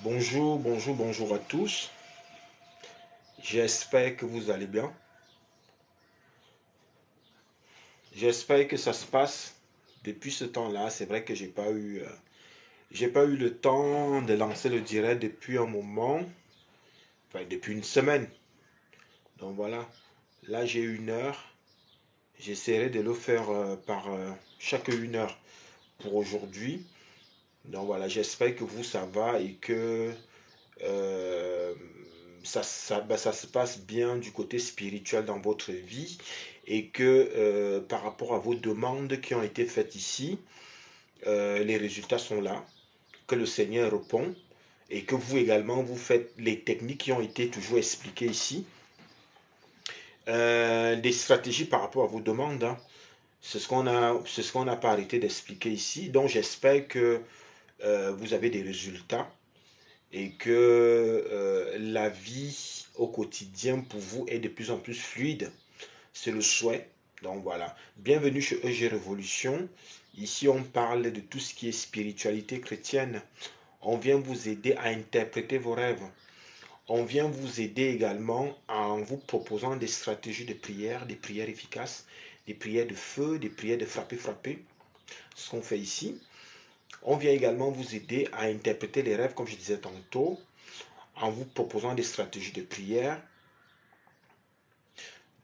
Bonjour, bonjour, bonjour à tous. J'espère que vous allez bien. J'espère que ça se passe depuis ce temps-là. C'est vrai que j'ai pas eu le temps de lancer le direct depuis un moment, enfin depuis une semaine. Donc voilà, là j'ai 1 heure. J'essaierai de le faire par chaque 1 heure pour aujourd'hui. Donc voilà, j'espère que vous ça va et que euh, ça se passe bien du côté spirituel dans votre vie et que par rapport à vos demandes qui ont été faites ici, les résultats sont là, que le Seigneur répond et que vous également vous faites les techniques qui ont été toujours expliquées ici, des stratégies par rapport à vos demandes. Hein. C'est ce qu'on n'a pas arrêté d'expliquer ici. Donc j'espère que vous avez des résultats et que la vie au quotidien pour vous est de plus en plus fluide. C'est le souhait. Donc voilà. Bienvenue chez EG Révolution. Ici, on parle de tout ce qui est spiritualité chrétienne. On vient vous aider à interpréter vos rêves. On vient vous aider également en vous proposant des stratégies de prière, des prières efficaces, des prières de feu, des prières de frapper. Ce qu'on fait ici. On vient également vous aider à interpréter les rêves, comme je disais tantôt, en vous proposant des stratégies de prière.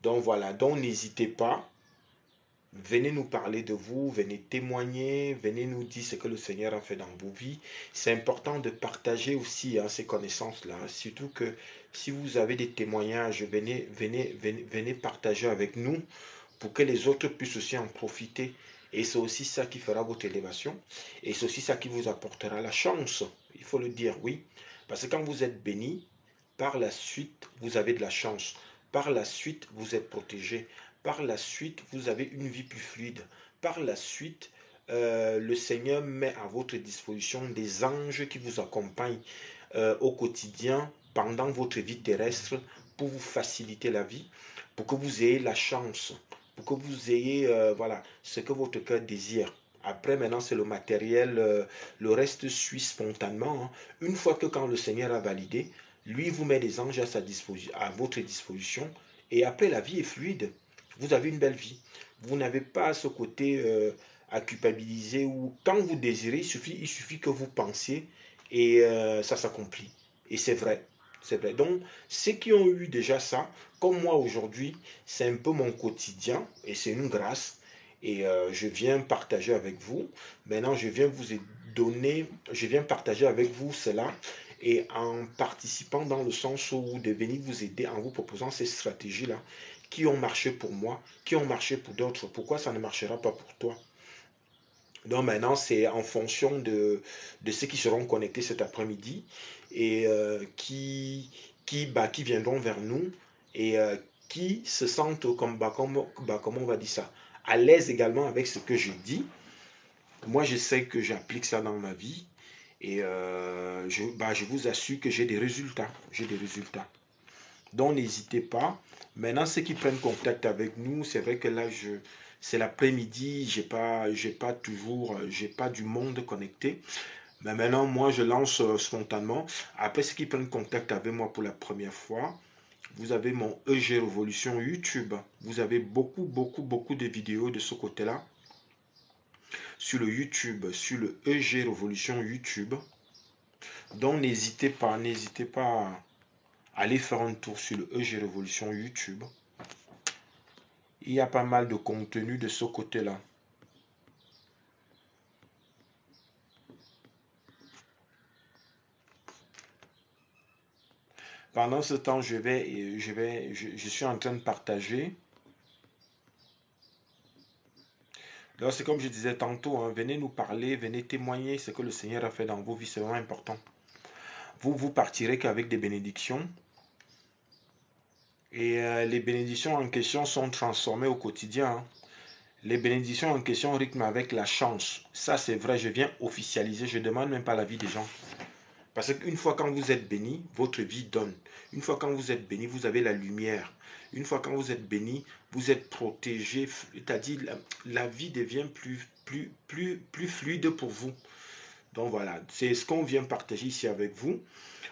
Donc voilà, donc n'hésitez pas, venez nous parler de vous, venez témoigner, venez nous dire ce que le Seigneur a fait dans vos vies. C'est important de partager aussi ces connaissances-là, surtout que si vous avez des témoignages, venez partager avec nous pour que les autres puissent aussi en profiter. Et c'est aussi ça qui fera votre élévation. Et c'est aussi ça qui vous apportera la chance. Il faut le dire, oui. Parce que quand vous êtes béni, par la suite, vous avez de la chance. Par la suite, vous êtes protégé. Par la suite, vous avez une vie plus fluide. Par la suite, le Seigneur met à votre disposition des anges qui vous accompagnent au quotidien pendant votre vie terrestre pour vous faciliter la vie, pour que vous ayez la chance, pour que vous ayez voilà, ce que votre cœur désire. Après, maintenant, c'est le matériel, le reste suit spontanément. Hein. Une fois que quand le Seigneur a validé, lui vous met des anges à votre disposition. Et après, la vie est fluide. Vous avez une belle vie. Vous n'avez pas ce côté à culpabiliser ou quand vous désirez, il suffit que vous pensiez et ça s'accomplit. Et c'est vrai. C'est vrai. Donc, ceux qui ont eu déjà ça, comme moi aujourd'hui, c'est un peu mon quotidien et c'est une grâce. Et je viens partager avec vous. Maintenant, je viens partager avec vous cela et en participant dans le sens où vous devez vous aider en vous proposant ces stratégies-là qui ont marché pour moi, qui ont marché pour d'autres. Pourquoi ça ne marchera pas pour toi? Donc maintenant, c'est en fonction de ceux qui seront connectés cet après-midi et qui viendront vers nous et qui se sentent comme on va dire ça, à l'aise également avec ce que je dis. Moi, je sais que j'applique ça dans ma vie et je vous assure que j'ai des résultats. J'ai des résultats. Donc n'hésitez pas. Maintenant, ceux qui prennent contact avec nous, c'est vrai que là, c'est l'après-midi, j'ai pas du monde connecté. Mais maintenant, moi, je lance spontanément. Après, ceux qui prennent contact avec moi pour la première fois, vous avez mon EG Révolution YouTube. Vous avez beaucoup de vidéos de ce côté-là. Sur le YouTube, sur le EG Révolution YouTube. Donc n'hésitez pas à aller faire un tour sur le EG Révolution YouTube. Il y a pas mal de contenu de ce côté-là. Pendant ce temps, je suis en train de partager. Donc, c'est comme je disais tantôt, hein, venez nous parler, venez témoigner ce que le Seigneur a fait dans vos vies, c'est vraiment important. Vous partirez qu'avec des bénédictions. Et les bénédictions en question sont transformées au quotidien. Hein. Les bénédictions en question rythment avec la chance. Ça, c'est vrai, je viens officialiser, je ne demande même pas l'avis des gens. Parce qu'une fois quand vous êtes béni, votre vie donne. Une fois quand vous êtes béni, vous avez la lumière. Une fois quand vous êtes béni, vous êtes protégé. C'est-à-dire la vie devient plus fluide pour vous. Donc voilà, c'est ce qu'on vient partager ici avec vous.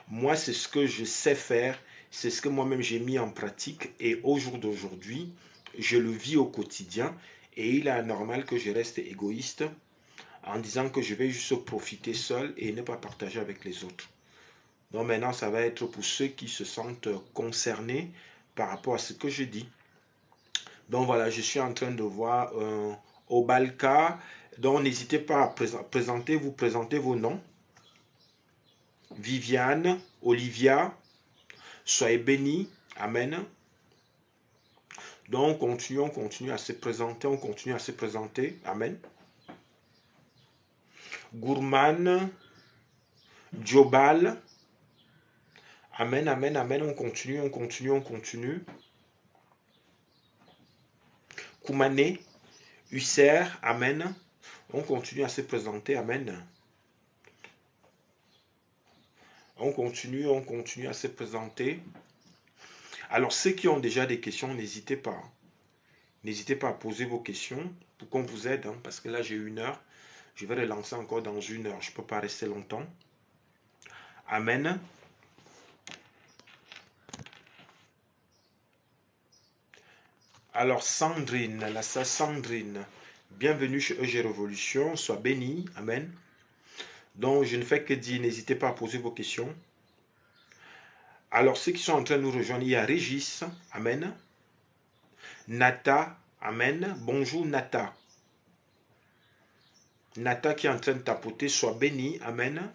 Moi, c'est ce que je sais faire, c'est ce que moi-même j'ai mis en pratique et au jour d'aujourd'hui, je le vis au quotidien et il est normal que je reste égoïste en disant que je vais juste profiter seul et ne pas partager avec les autres. Donc maintenant, ça va être pour ceux qui se sentent concernés par rapport à ce que je dis. Donc voilà, je suis en train de voir Obalka. Donc n'hésitez pas à vous présenter vos noms. Viviane, Olivia, soyez bénis. Amen. Donc on continue à se présenter, on continue à se présenter. Amen. Gourmane, Jobal. Amen, amen, amen. On continue, on continue, on continue. Koumane, Husser, amen. On continue à se présenter, amen. On continue à se présenter. Alors, ceux qui ont déjà des questions, n'hésitez pas. N'hésitez pas à poser vos questions pour qu'on vous aide, hein, parce que là, j'ai 1 heure. Je vais les lancer encore dans 1 heure. Je ne peux pas rester longtemps. Amen. Alors, Sandrine, la sœur Sandrine, bienvenue chez EG Révolution. Sois bénie. Amen. Donc, je ne fais que dire, n'hésitez pas à poser vos questions. Alors, ceux qui sont en train de nous rejoindre, il y a Régis. Amen. Nata. Amen. Bonjour, Nata. Nata qui est en train de tapoter, sois béni. Amen.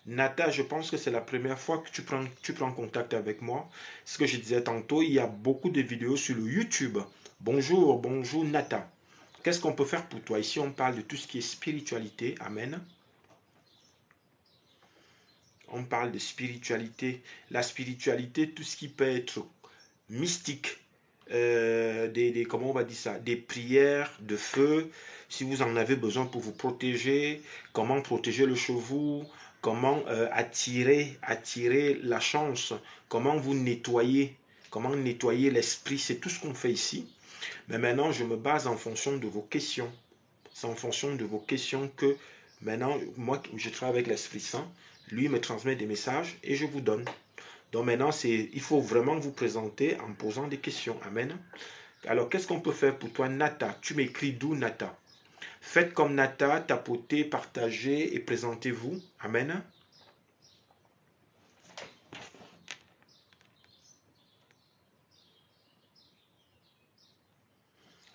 Nata, je pense que c'est la première fois que tu prends contact avec moi. Ce que je disais tantôt, il y a beaucoup de vidéos sur le YouTube. Bonjour, bonjour Nata. Qu'est-ce qu'on peut faire pour toi? Ici, on parle de tout ce qui est spiritualité. Amen. On parle de spiritualité. La spiritualité, tout ce qui peut être mystique. Comment on va dire ça? Des prières de feu. Si vous en avez besoin pour vous protéger. Comment protéger le cheveu. Comment attirer la chance. Comment vous nettoyer. Comment nettoyer l'esprit. C'est tout ce qu'on fait ici. Mais maintenant, je me base en fonction de vos questions. C'est en fonction de vos questions que maintenant, moi, je travaille avec l'Esprit Saint. Lui me transmet des messages et je vous donne. Donc maintenant, il faut vraiment vous présenter en posant des questions. Amen. Alors, qu'est-ce qu'on peut faire pour toi, Nata? Tu m'écris d'où, Nata? Faites comme Nata, tapotez, partagez et présentez-vous. Amen.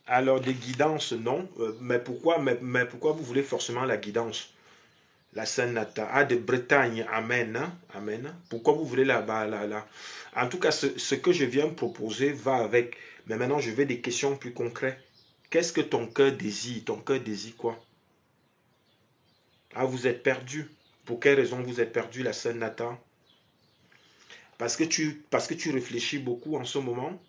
Alors, des guidances, non. Mais pourquoi vous voulez forcément la guidance? La Sainte Nata. Ah, de Bretagne. Amen. Amen. Pourquoi vous voulez là-bas, là? En tout cas, ce que je viens proposer va avec. Mais maintenant, je veux des questions plus concrètes. Qu'est-ce que ton cœur désire? Ton cœur désire quoi? Ah, vous êtes perdu. Pour quelle raison vous êtes perdu, la Sainte Nata? Parce que tu réfléchis beaucoup en ce moment.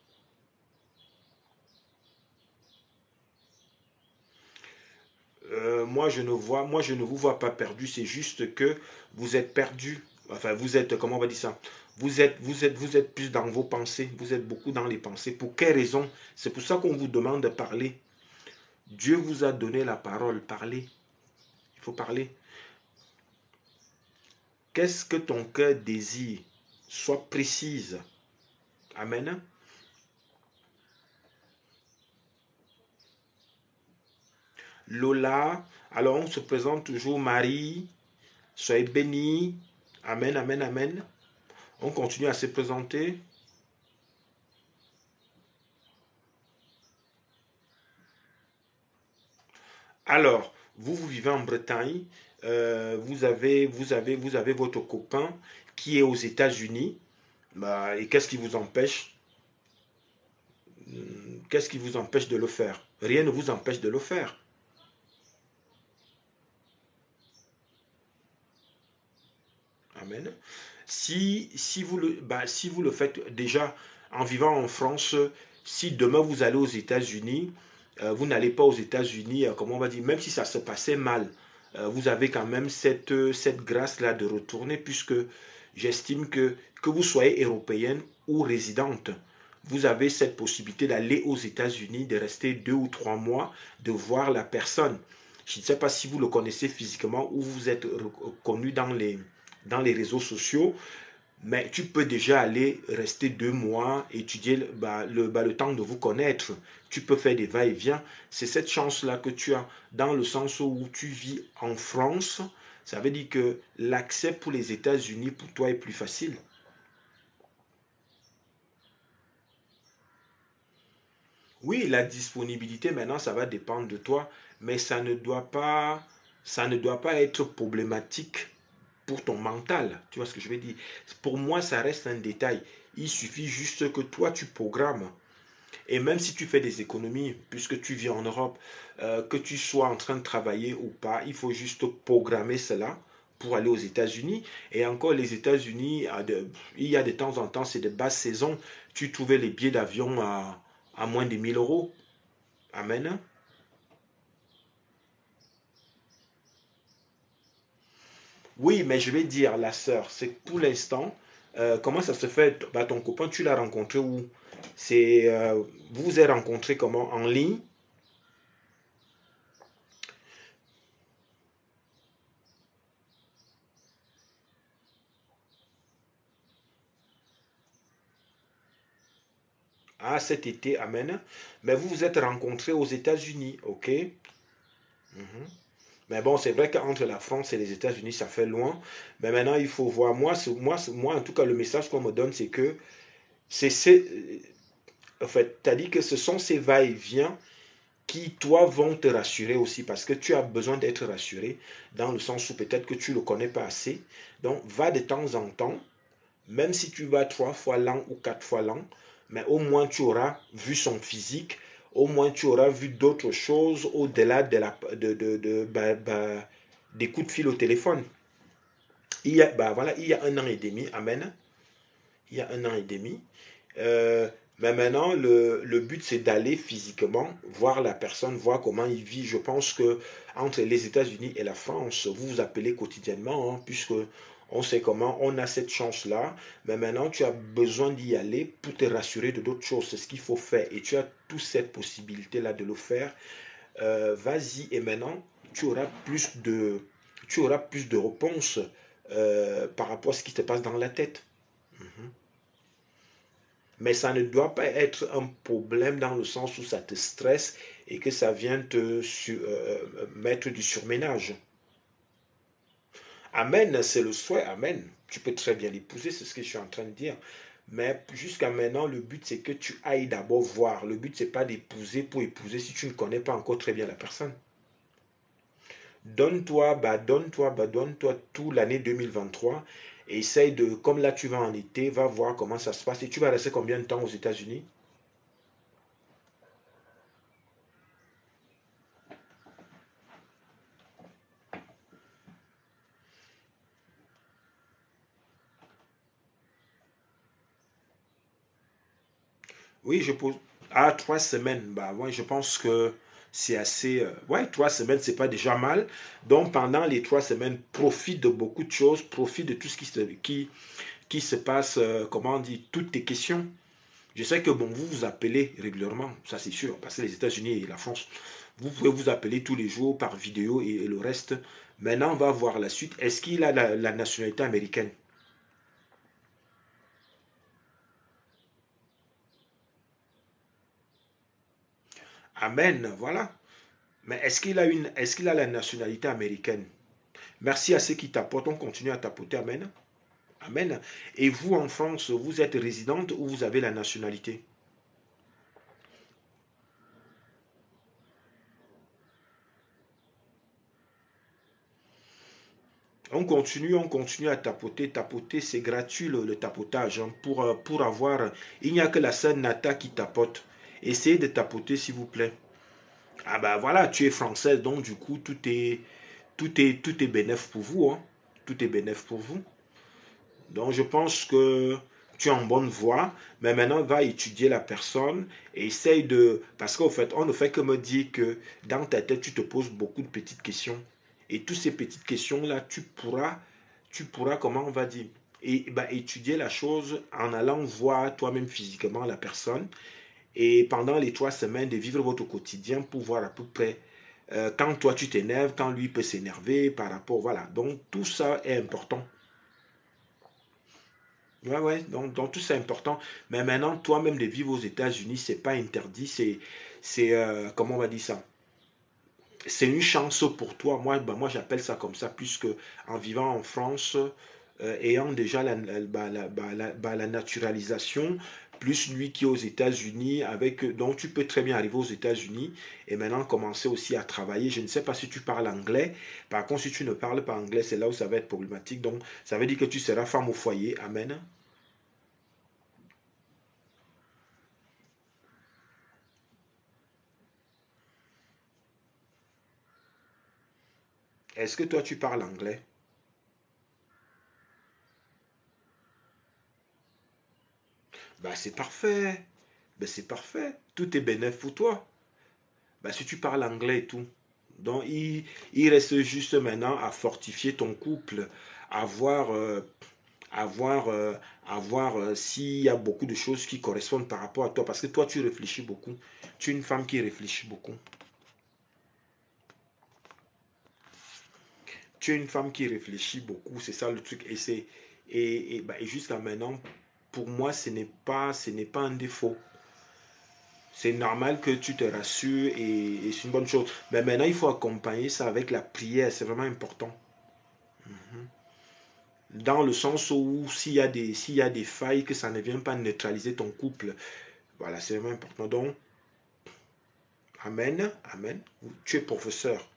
Moi, je ne vous vois pas perdu. C'est juste que vous êtes perdu. Enfin, vous êtes, comment on va dire ça? Vous êtes plus dans vos pensées. Vous êtes beaucoup dans les pensées. Pour quelle raison? C'est pour ça qu'on vous demande de parler. Dieu vous a donné la parole. Parlez. Il faut parler. Qu'est-ce que ton cœur désire? Sois précise. Amen. Lola. Alors, on se présente toujours Marie. Soyez bénis. Amen, amen, amen. On continue à se présenter. Alors, vous vivez en Bretagne. Vous avez votre copain qui est aux États-Unis. Bah, et qu'est-ce qui vous empêche? Qu'est-ce qui vous empêche de le faire? Rien ne vous empêche de le faire. Amen. Si vous le faites déjà en vivant en France, si demain vous allez aux États-Unis, vous n'allez pas aux États-Unis, comment on va dire, même si ça se passait mal, vous avez quand même cette grâce-là de retourner, puisque j'estime que vous soyez européenne ou résidente, vous avez cette possibilité d'aller aux États-Unis, de rester 2 ou 3 mois, de voir la personne. Je ne sais pas si vous le connaissez physiquement ou vous êtes connu dans les réseaux sociaux, mais tu peux déjà aller rester 2 mois, étudier le temps de vous connaître. Tu peux faire des va-et-vient. C'est cette chance-là que tu as dans le sens où tu vis en France. Ça veut dire que l'accès pour les États-Unis pour toi est plus facile. Oui, la disponibilité maintenant, ça va dépendre de toi, mais ça ne doit pas être problématique pour ton mental. Tu vois ce que je veux dire? Pour moi, ça reste un détail. Il suffit juste que toi, tu programmes. Et même si tu fais des économies, puisque tu vis en Europe, que tu sois en train de travailler ou pas, il faut juste programmer cela pour aller aux États-Unis. Et encore, les États-Unis, il y a de temps en temps, c'est de basse saison. Tu trouvais les billets d'avion à moins de 1 000 euros. Amen. Oui, mais je vais dire, la sœur, c'est que pour l'instant, comment ça se fait? Bah, ton copain, tu l'as rencontré où? Vous vous êtes rencontré comment? En ligne? Ah, cet été, amen. Mais vous vous êtes rencontrés aux États-Unis, ok? Mhm. Mais bon, c'est vrai qu'entre la France et les États-Unis, ça fait loin. Mais maintenant, il faut voir. Moi, en tout cas, le message qu'on me donne, c'est que c'est, en fait, tu as dit que ce sont ces va-et-vient qui, toi, vont te rassurer aussi, parce que tu as besoin d'être rassuré, dans le sens où peut-être que tu ne le connais pas assez. Donc, va de temps en temps, même si tu vas 3 fois l'an ou 4 fois l'an, mais au moins tu auras vu son physique, au moins tu auras vu d'autres choses au-delà des coups de fil au téléphone. Il y a 1 an et demi, amen, il y a 1 an et demi. Euh, mais maintenant, le but, c'est d'aller physiquement voir la personne, voir comment il vit. Je pense que entre les États-Unis et la France, vous vous appelez quotidiennement, hein, puisque on sait comment, on a cette chance-là. Mais maintenant, tu as besoin d'y aller pour te rassurer de d'autres choses. C'est ce qu'il faut faire. Et tu as toute cette possibilité-là de le faire. Vas-y. Et maintenant, tu auras plus de réponses par rapport à ce qui te passe dans la tête. Mhm. Mais ça ne doit pas être un problème dans le sens où ça te stresse et que ça vient mettre du surménage. Amen, c'est le souhait, amen. Tu peux très bien l'épouser, c'est ce que je suis en train de dire. Mais jusqu'à maintenant, le but c'est que tu ailles d'abord voir. Le but c'est pas d'épouser pour épouser si tu ne connais pas encore très bien la personne. Donne-toi tout l'année 2023. Et essaye de, comme là tu vas en été, va voir comment ça se passe. Et tu vas rester combien de temps aux États-Unis? Oui, je pose. Ah, 3 semaines. Bah, ouais, je pense que c'est assez. Ouais, 3 semaines, c'est pas déjà mal. Donc, pendant les 3 semaines, profite de beaucoup de choses, profite de tout ce qui se passe, comment on dit, toutes tes questions. Je sais que, bon, vous vous appelez régulièrement, ça c'est sûr, parce que les États-Unis et la France, vous pouvez vous appeler tous les jours par vidéo et le reste. Maintenant, on va voir la suite. Est-ce qu'il a la nationalité américaine? Amen, voilà. Mais est-ce qu'il a la nationalité américaine? Merci à ceux qui tapotent. On continue à tapoter. Amen. Amen. Et vous, en France, vous êtes résidente ou vous avez la nationalité? On continue à tapoter. Tapoter, c'est gratuit le tapotage, hein, pour avoir. Il n'y a que la sœur Nata qui tapote. Essayez de tapoter, s'il vous plaît. Ah ben voilà, tu es française, donc du coup, tout est bénéf pour vous, hein. Tout est bénéf pour vous. Donc, je pense que tu es en bonne voie, mais maintenant, va étudier la personne et essaye de... Parce qu'en fait, on ne fait que me dire que dans ta tête, tu te poses beaucoup de petites questions. Et toutes ces petites questions-là, tu pourras, comment on va dire, et, bah, étudier la chose en allant voir toi-même physiquement la personne et pendant les 3 semaines de vivre votre quotidien pour voir à peu près. Quand toi tu t'énerves, quand lui peut s'énerver par rapport, voilà. Donc tout ça est important. Ouais, ouais, donc tout ça est important. Mais maintenant, toi-même de vivre aux États-Unis, c'est pas interdit, comment on va dire ça? C'est une chance pour toi. Moi, bah, moi j'appelle ça comme ça, puisque en vivant en France, ayant déjà la naturalisation, plus lui qui est aux États-Unis, donc tu peux très bien arriver aux États-Unis et maintenant commencer aussi à travailler. Je ne sais pas si tu parles anglais. Par contre, si tu ne parles pas anglais, c'est là où ça va être problématique. Donc, ça veut dire que tu seras femme au foyer. Amen. Est-ce que toi, tu parles anglais? Bah, c'est parfait. Ben, c'est parfait. Tout est bénéf pour toi. Bah, si tu parles anglais et tout. Donc, il reste juste maintenant à fortifier ton couple, à voir, à voir, à voir s'il y a beaucoup de choses qui correspondent par rapport à toi. Parce que toi, tu réfléchis beaucoup. Tu es une femme qui réfléchit beaucoup. Tu es une femme qui réfléchit beaucoup. C'est ça le truc. Et jusqu'à maintenant, pour moi, ce n'est pas un défaut. C'est normal que tu te rassures et c'est une bonne chose. Mais maintenant, il faut accompagner ça avec la prière. C'est vraiment important. Mhm. Dans le sens où s'il y a des failles, que ça ne vient pas neutraliser ton couple. Voilà, c'est vraiment important. Donc, amen, amen. Tu es professeur.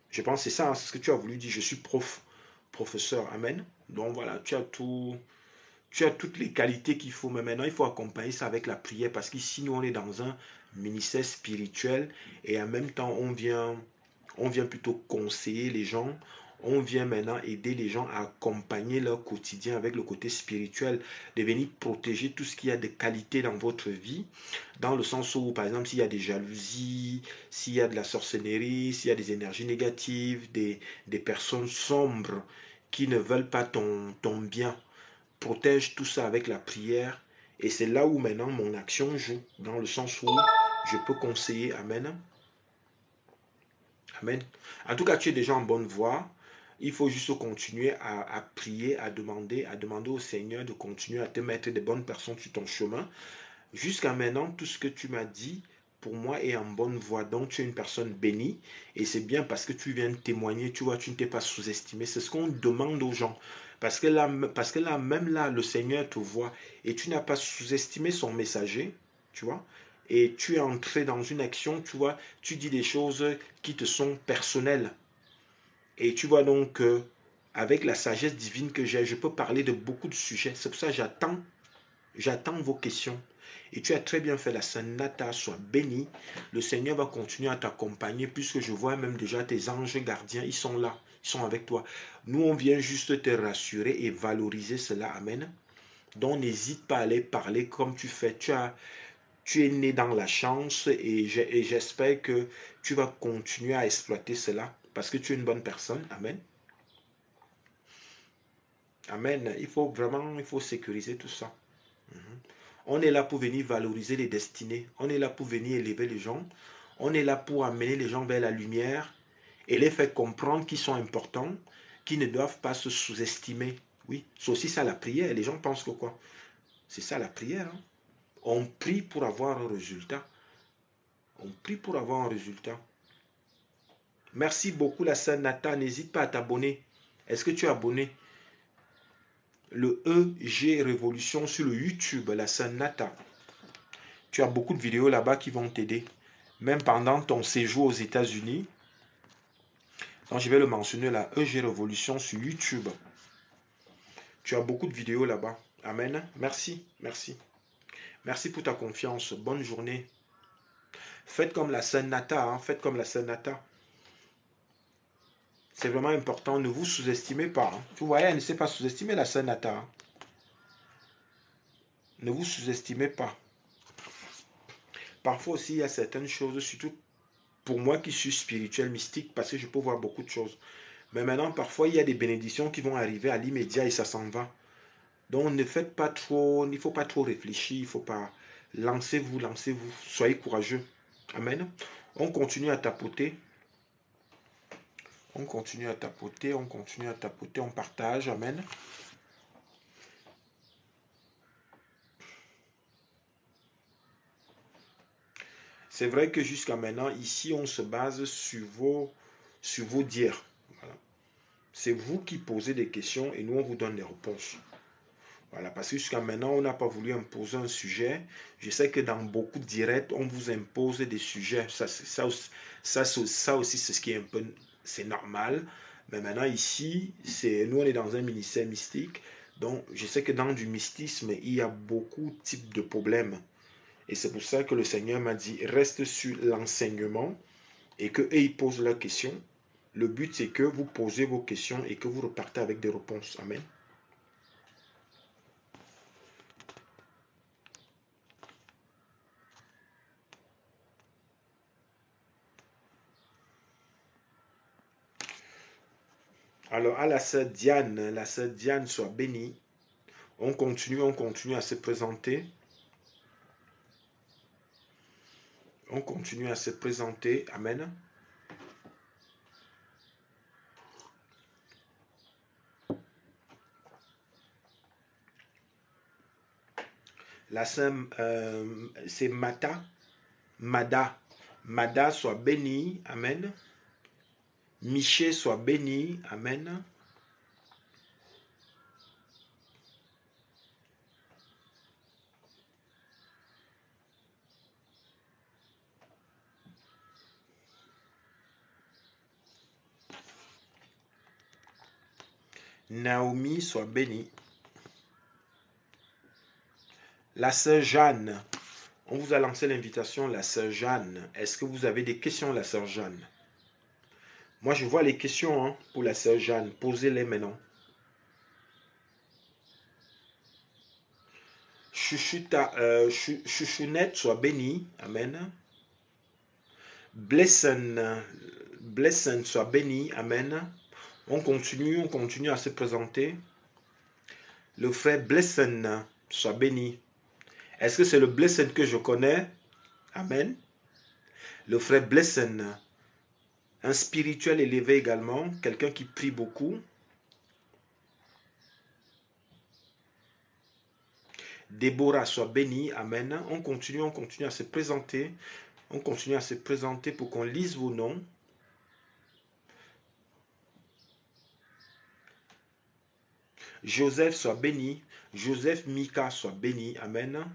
Je pense que c'est ça, hein, c'est ce que tu as voulu dire. Je suis professeur. Amen. Donc voilà, tu as toutes les qualités qu'il faut. Mais maintenant, il faut accompagner ça avec la prière parce qu'ici, nous, on est dans un ministère spirituel et en même temps, on vient plutôt conseiller les gens. On vient maintenant aider les gens à accompagner leur quotidien avec le côté spirituel, de venir protéger tout ce qu'il y a de qualité dans votre vie, dans le sens où, par exemple, s'il y a des jalousies, s'il y a de la sorcellerie, s'il y a des énergies négatives, des personnes sombres qui ne veulent pas ton bien, protège tout ça avec la prière. Et c'est là où maintenant mon action joue, dans le sens où je peux conseiller. Amen. Amen. En tout cas, tu es déjà en bonne voie. Il faut juste continuer à prier, à demander au Seigneur de continuer à te mettre des bonnes personnes sur ton chemin. Jusqu'à maintenant, tout ce que tu m'as dit, pour moi, est en bonne voie. Donc, tu es une personne bénie. Et c'est bien parce que tu viens de témoigner, tu vois, tu ne t'es pas sous-estimé. C'est ce qu'on demande aux gens. Parce que là, même là, le Seigneur te voit. Et tu n'as pas sous-estimé son messager, tu vois. Et tu es entré dans une action, tu vois, tu dis des choses qui te sont personnelles. Et tu vois donc, avec la sagesse divine que j'ai, je peux parler de beaucoup de sujets. C'est pour ça que j'attends vos questions. Et tu as très bien fait, la Sainte Nata, sois bénie. Le Seigneur va continuer à t'accompagner puisque je vois même déjà tes anges gardiens, ils sont là, ils sont avec toi. Nous, on vient juste te rassurer et valoriser cela. Amen. Donc, n'hésite pas à aller parler comme tu fais. Tu es né dans la chance et j'espère que tu vas continuer à exploiter cela parce que tu es une bonne personne. Amen. Amen. Il faut sécuriser tout ça. Mhm. On est là pour venir valoriser les destinées. On est là pour venir élever les gens. On est là pour amener les gens vers la lumière et les faire comprendre qu'ils sont importants, qu'ils ne doivent pas se sous-estimer. Oui, c'est aussi ça la prière. Les gens pensent que quoi? C'est ça la prière, hein. On prie pour avoir un résultat. On prie pour avoir un résultat. Merci beaucoup la sœur Nata. N'hésite pas à t'abonner. Est-ce que tu es abonné? Le EG Révolution sur le YouTube, la sœur Nata. Tu as beaucoup de vidéos là-bas qui vont t'aider. Même pendant ton séjour aux États-Unis. Donc, je vais le mentionner là. EG Révolution sur YouTube. Tu as beaucoup de vidéos là-bas. Amen. Merci. Merci. Merci pour ta confiance. Bonne journée. Faites comme la sœur Nata. Hein. Faites comme la sœur Nata. C'est vraiment important. Ne vous sous-estimez pas. Hein. Vous voyez, elle ne sait pas sous-estimer la sœur Nata. Hein. Ne vous sous-estimez pas. Parfois aussi, il y a certaines choses, surtout pour moi qui suis spirituel, mystique, parce que je peux voir beaucoup de choses. Mais maintenant, parfois, il y a des bénédictions qui vont arriver à l'immédiat et ça s'en va. Donc, ne faites pas trop, il ne faut pas trop réfléchir, il ne faut pas. Lancez-vous, lancez-vous, soyez courageux. Amen. On continue à tapoter. On continue à tapoter, on partage. Amen. C'est vrai que jusqu'à maintenant, ici, on se base sur vos dires. Voilà. C'est vous qui posez des questions et nous, on vous donne des réponses. Voilà, parce que jusqu'à maintenant, on n'a pas voulu imposer un sujet. Je sais que dans beaucoup de directs, on vous impose des sujets. Ça aussi, c'est ce qui est un peu, c'est normal. Mais maintenant, ici, nous, on est dans un ministère mystique. Donc, je sais que dans du mystisme, il y a beaucoup de types de problèmes. Et c'est pour ça que le Seigneur m'a dit, reste sur l'enseignement et qu'eux, ils posent leurs questions. Le but, c'est que vous posez vos questions et que vous repartez avec des réponses. Amen. Alors, à la sœur Diane soit bénie. On continue à se présenter. On continue à se présenter. Amen. La sœur, c'est Mada. Mada soit bénie. Amen. Miché soit béni. Amen. Naomi soit bénie. La sœur Jeanne. On vous a lancé l'invitation, la sœur Jeanne. Est-ce que vous avez des questions, la sœur Jeanne? Moi, je vois les questions hein, pour la sœur Jeanne. Posez-les maintenant. Chouchounette soit bénie. Amen. Blessen soit béni. Amen. On continue à se présenter. Le frère Blessen soit béni. Est-ce que c'est le Blessen que je connais? Amen. Le frère Blessen, un spirituel élevé également, quelqu'un qui prie beaucoup. Déborah soit bénie. Amen. On continue à se présenter. On continue à se présenter pour qu'on lise vos noms. Joseph soit béni. Joseph Mika soit béni. Amen.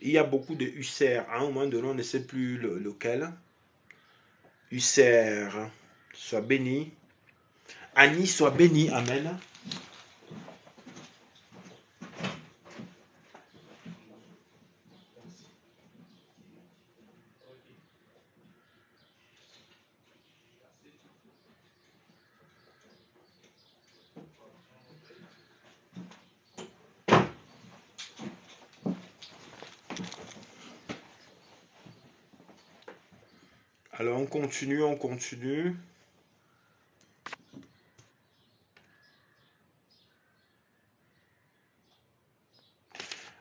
Il y a beaucoup de Husser. À un moment donné, on ne sait plus lequel. Husser soit béni. Annie soit bénie. Amen. Alors on continue.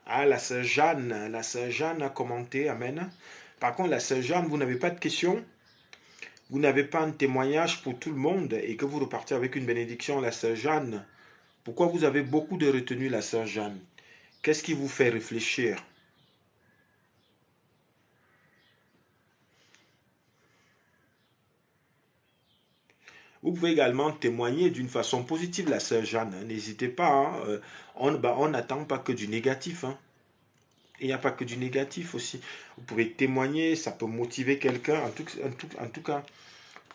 Ah, la sœur Jeanne a commenté, amen. Par contre, la sœur Jeanne, vous n'avez pas de questions? Vous n'avez pas un témoignage pour tout le monde et que vous repartez avec une bénédiction, la sœur Jeanne? Pourquoi vous avez beaucoup de retenue, la sœur Jeanne? Qu'est-ce qui vous fait réfléchir? Vous pouvez également témoigner d'une façon positive, la sœur Jeanne. N'hésitez pas. Hein. On n'attend pas que du négatif. Hein. Il n'y a pas que du négatif aussi. Vous pouvez témoigner, ça peut motiver quelqu'un. En tout cas,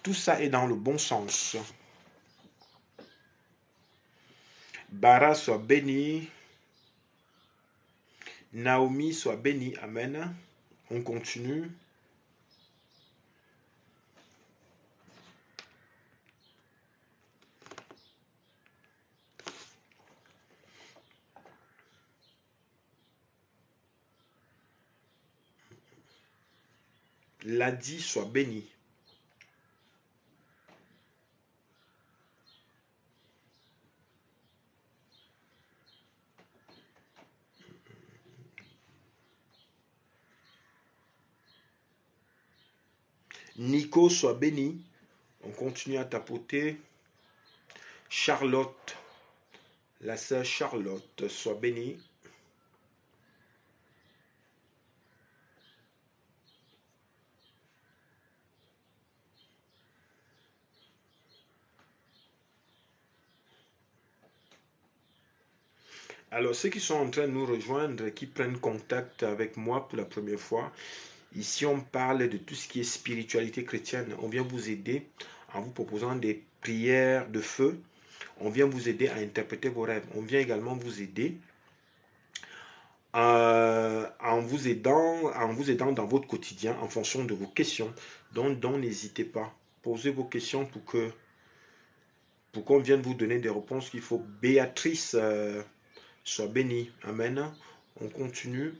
tout ça est dans le bon sens. Bara soit béni. Naomi soit bénie. Amen. On continue. Ladi soit béni. Nico, sois béni. On continue à tapoter. Charlotte, la sœur Charlotte, sois bénie. Alors, ceux qui sont en train de nous rejoindre, qui prennent contact avec moi pour la première fois, ici on parle de tout ce qui est spiritualité chrétienne. On vient vous aider en vous proposant des prières de feu. On vient vous aider à interpréter vos rêves. On vient également vous aider en vous aidant dans votre quotidien en fonction de vos questions. Donc n'hésitez pas. Posez vos questions pour qu'on vienne vous donner des réponses qu'il faut. Béatrice, sois bénie. Amen. On continue.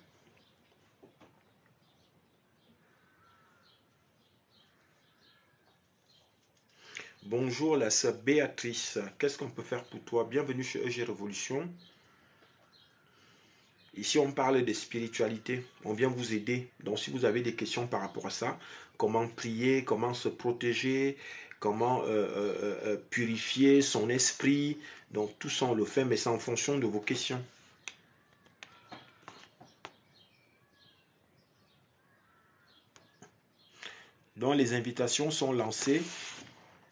Bonjour la sœur Béatrice. Qu'est-ce qu'on peut faire pour toi? Bienvenue chez EG Révolution. Ici, on parle de spiritualité. On vient vous aider. Donc, si vous avez des questions par rapport à ça, comment prier, comment se protéger, comment purifier son esprit. Donc, tout ça, on le fait, mais c'est en fonction de vos questions. Donc, les invitations sont lancées.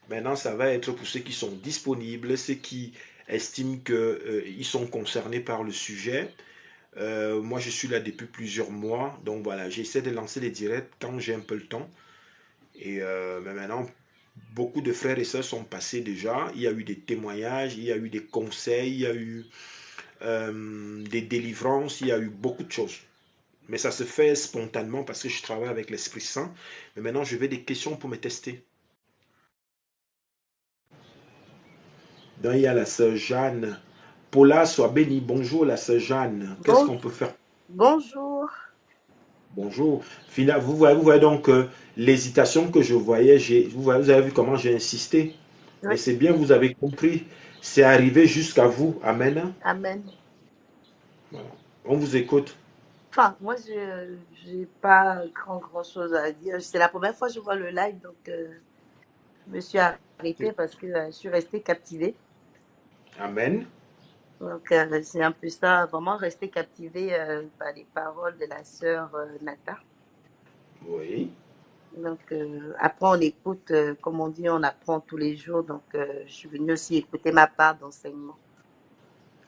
Maintenant, ça va être pour ceux qui sont disponibles, ceux qui estiment qu'ils sont concernés par le sujet. Moi, je suis là depuis plusieurs mois. Donc, voilà, j'essaie de lancer les directs quand j'ai un peu le temps. Et mais maintenant, beaucoup de frères et sœurs sont passés déjà. Il y a eu des témoignages, il y a eu des conseils, il y a eu des délivrances, il y a eu beaucoup de choses. Mais ça se fait spontanément parce que je travaille avec l'Esprit Saint. Mais maintenant, je vais des questions pour me tester. Donc, il y a la sœur Jeanne. Paula, sois bénie. Bonjour, la sœur Jeanne. Qu'est-ce Bon, qu'on peut faire? bonjour. Bonjour. Vous voyez donc l'hésitation que je voyais. Vous avez vu comment j'ai insisté. Oui, Mais c'est bien, vous avez compris. C'est arrivé jusqu'à vous. Amen. amen. Voilà. On vous écoute. Enfin, moi, je n'ai pas grand chose à dire. C'est la première fois que je vois le live, donc je me suis arrêtée parce que je suis restée captivée. Amen. Donc, c'est un peu ça, vraiment rester captivée par les paroles de la sœur Nata. Oui. Donc, après, on écoute, comme on dit, on apprend tous les jours. Donc, je suis venue aussi écouter ma part d'enseignement.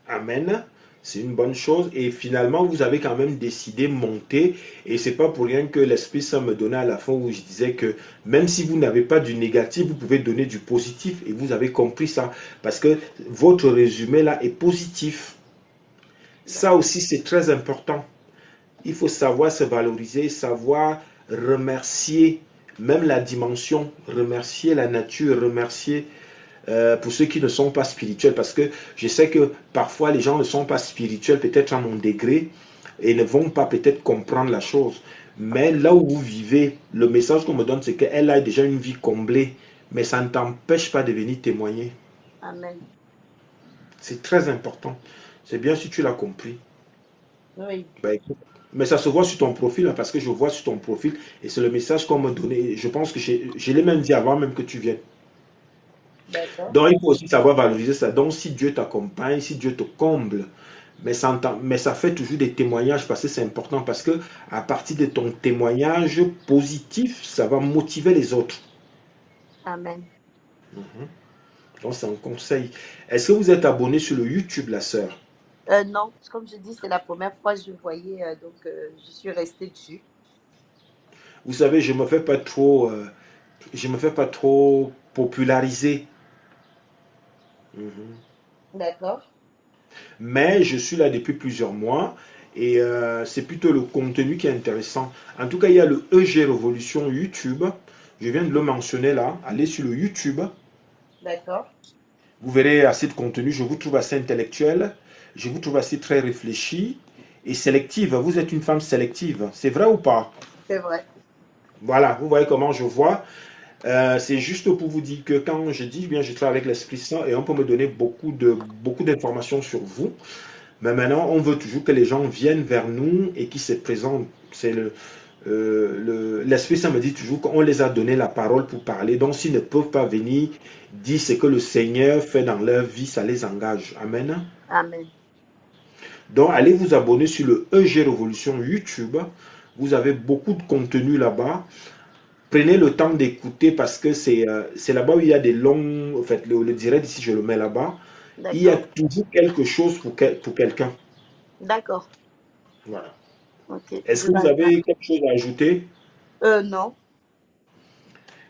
Amen. C'est une bonne chose. Et finalement, vous avez quand même décidé de monter. Et c'est pas pour rien que l'Esprit Saint me donnait à la fin où je disais que même si vous n'avez pas du négatif, vous pouvez donner du positif. Et vous avez compris ça. Parce que votre résumé là est positif. Ça D'accord. aussi, c'est très important. Il faut savoir se valoriser, savoir remercier même la dimension, remercier la nature, remercier pour ceux qui ne sont pas spirituels. Parce que je sais que parfois les gens ne sont pas spirituels, peut-être à mon degré, et ne vont pas peut-être comprendre la chose. Mais là où vous vivez, le message qu'on me donne, c'est qu'elle a déjà une vie comblée, mais ça ne t'empêche pas de venir témoigner. Amen. C'est très important. C'est bien si tu l'as compris. Oui, Bah, écoute, mais ça se voit sur ton profil, hein, parce que je vois sur ton profil, et c'est le message qu'on me donnait. Je pense que je l'ai même dit avant même que tu viennes. d'accord. Donc il faut aussi savoir valoriser ça. Donc si Dieu t'accompagne, si Dieu te comble, mais ça fait toujours des témoignages parce que c'est important, parce que à partir de ton témoignage positif, ça va motiver les autres. Amen. Mhm. Donc c'est un conseil. Est-ce que vous êtes abonné sur le YouTube, la sœur? Non, comme je dis, c'est la première fois que je voyais, donc je suis restée dessus. Vous savez, je me fais pas trop populariser. Mhm. D'accord. Mais je suis là depuis plusieurs mois et c'est plutôt le contenu qui est intéressant. En tout cas, il y a le EG Révolution YouTube. Je viens de le mentionner là. Allez sur le YouTube. D'accord. Vous verrez assez de contenu. Je vous trouve assez intellectuel. Je vous trouve assez très réfléchi et sélective. Vous êtes une femme sélective. C'est vrai ou pas? C'est vrai. Voilà, vous voyez comment je vois. C'est juste pour vous dire que quand je dis bien, je travaille avec l'Esprit Saint et on peut me donner beaucoup d'informations sur vous. Mais maintenant, on veut toujours que les gens viennent vers nous et qui se présentent. C'est l'Esprit Saint me dit toujours qu'on les a donné la parole pour parler. Donc, s'ils ne peuvent pas venir dire ce que le Seigneur fait dans leur vie, ça les engage. Amen. Amen. Donc, allez vous abonner sur le EG Révolution YouTube. Vous avez beaucoup de contenu là-bas. Prenez le temps d'écouter parce que c'est là-bas où il y a des longs... En fait, le direct, ici, je le mets là-bas. Il y a D'accord. toujours quelque chose pour quelqu'un. D'accord. Voilà. Ok. Est-ce Je que vous vais avez regarder. quelque chose à ajouter? Non.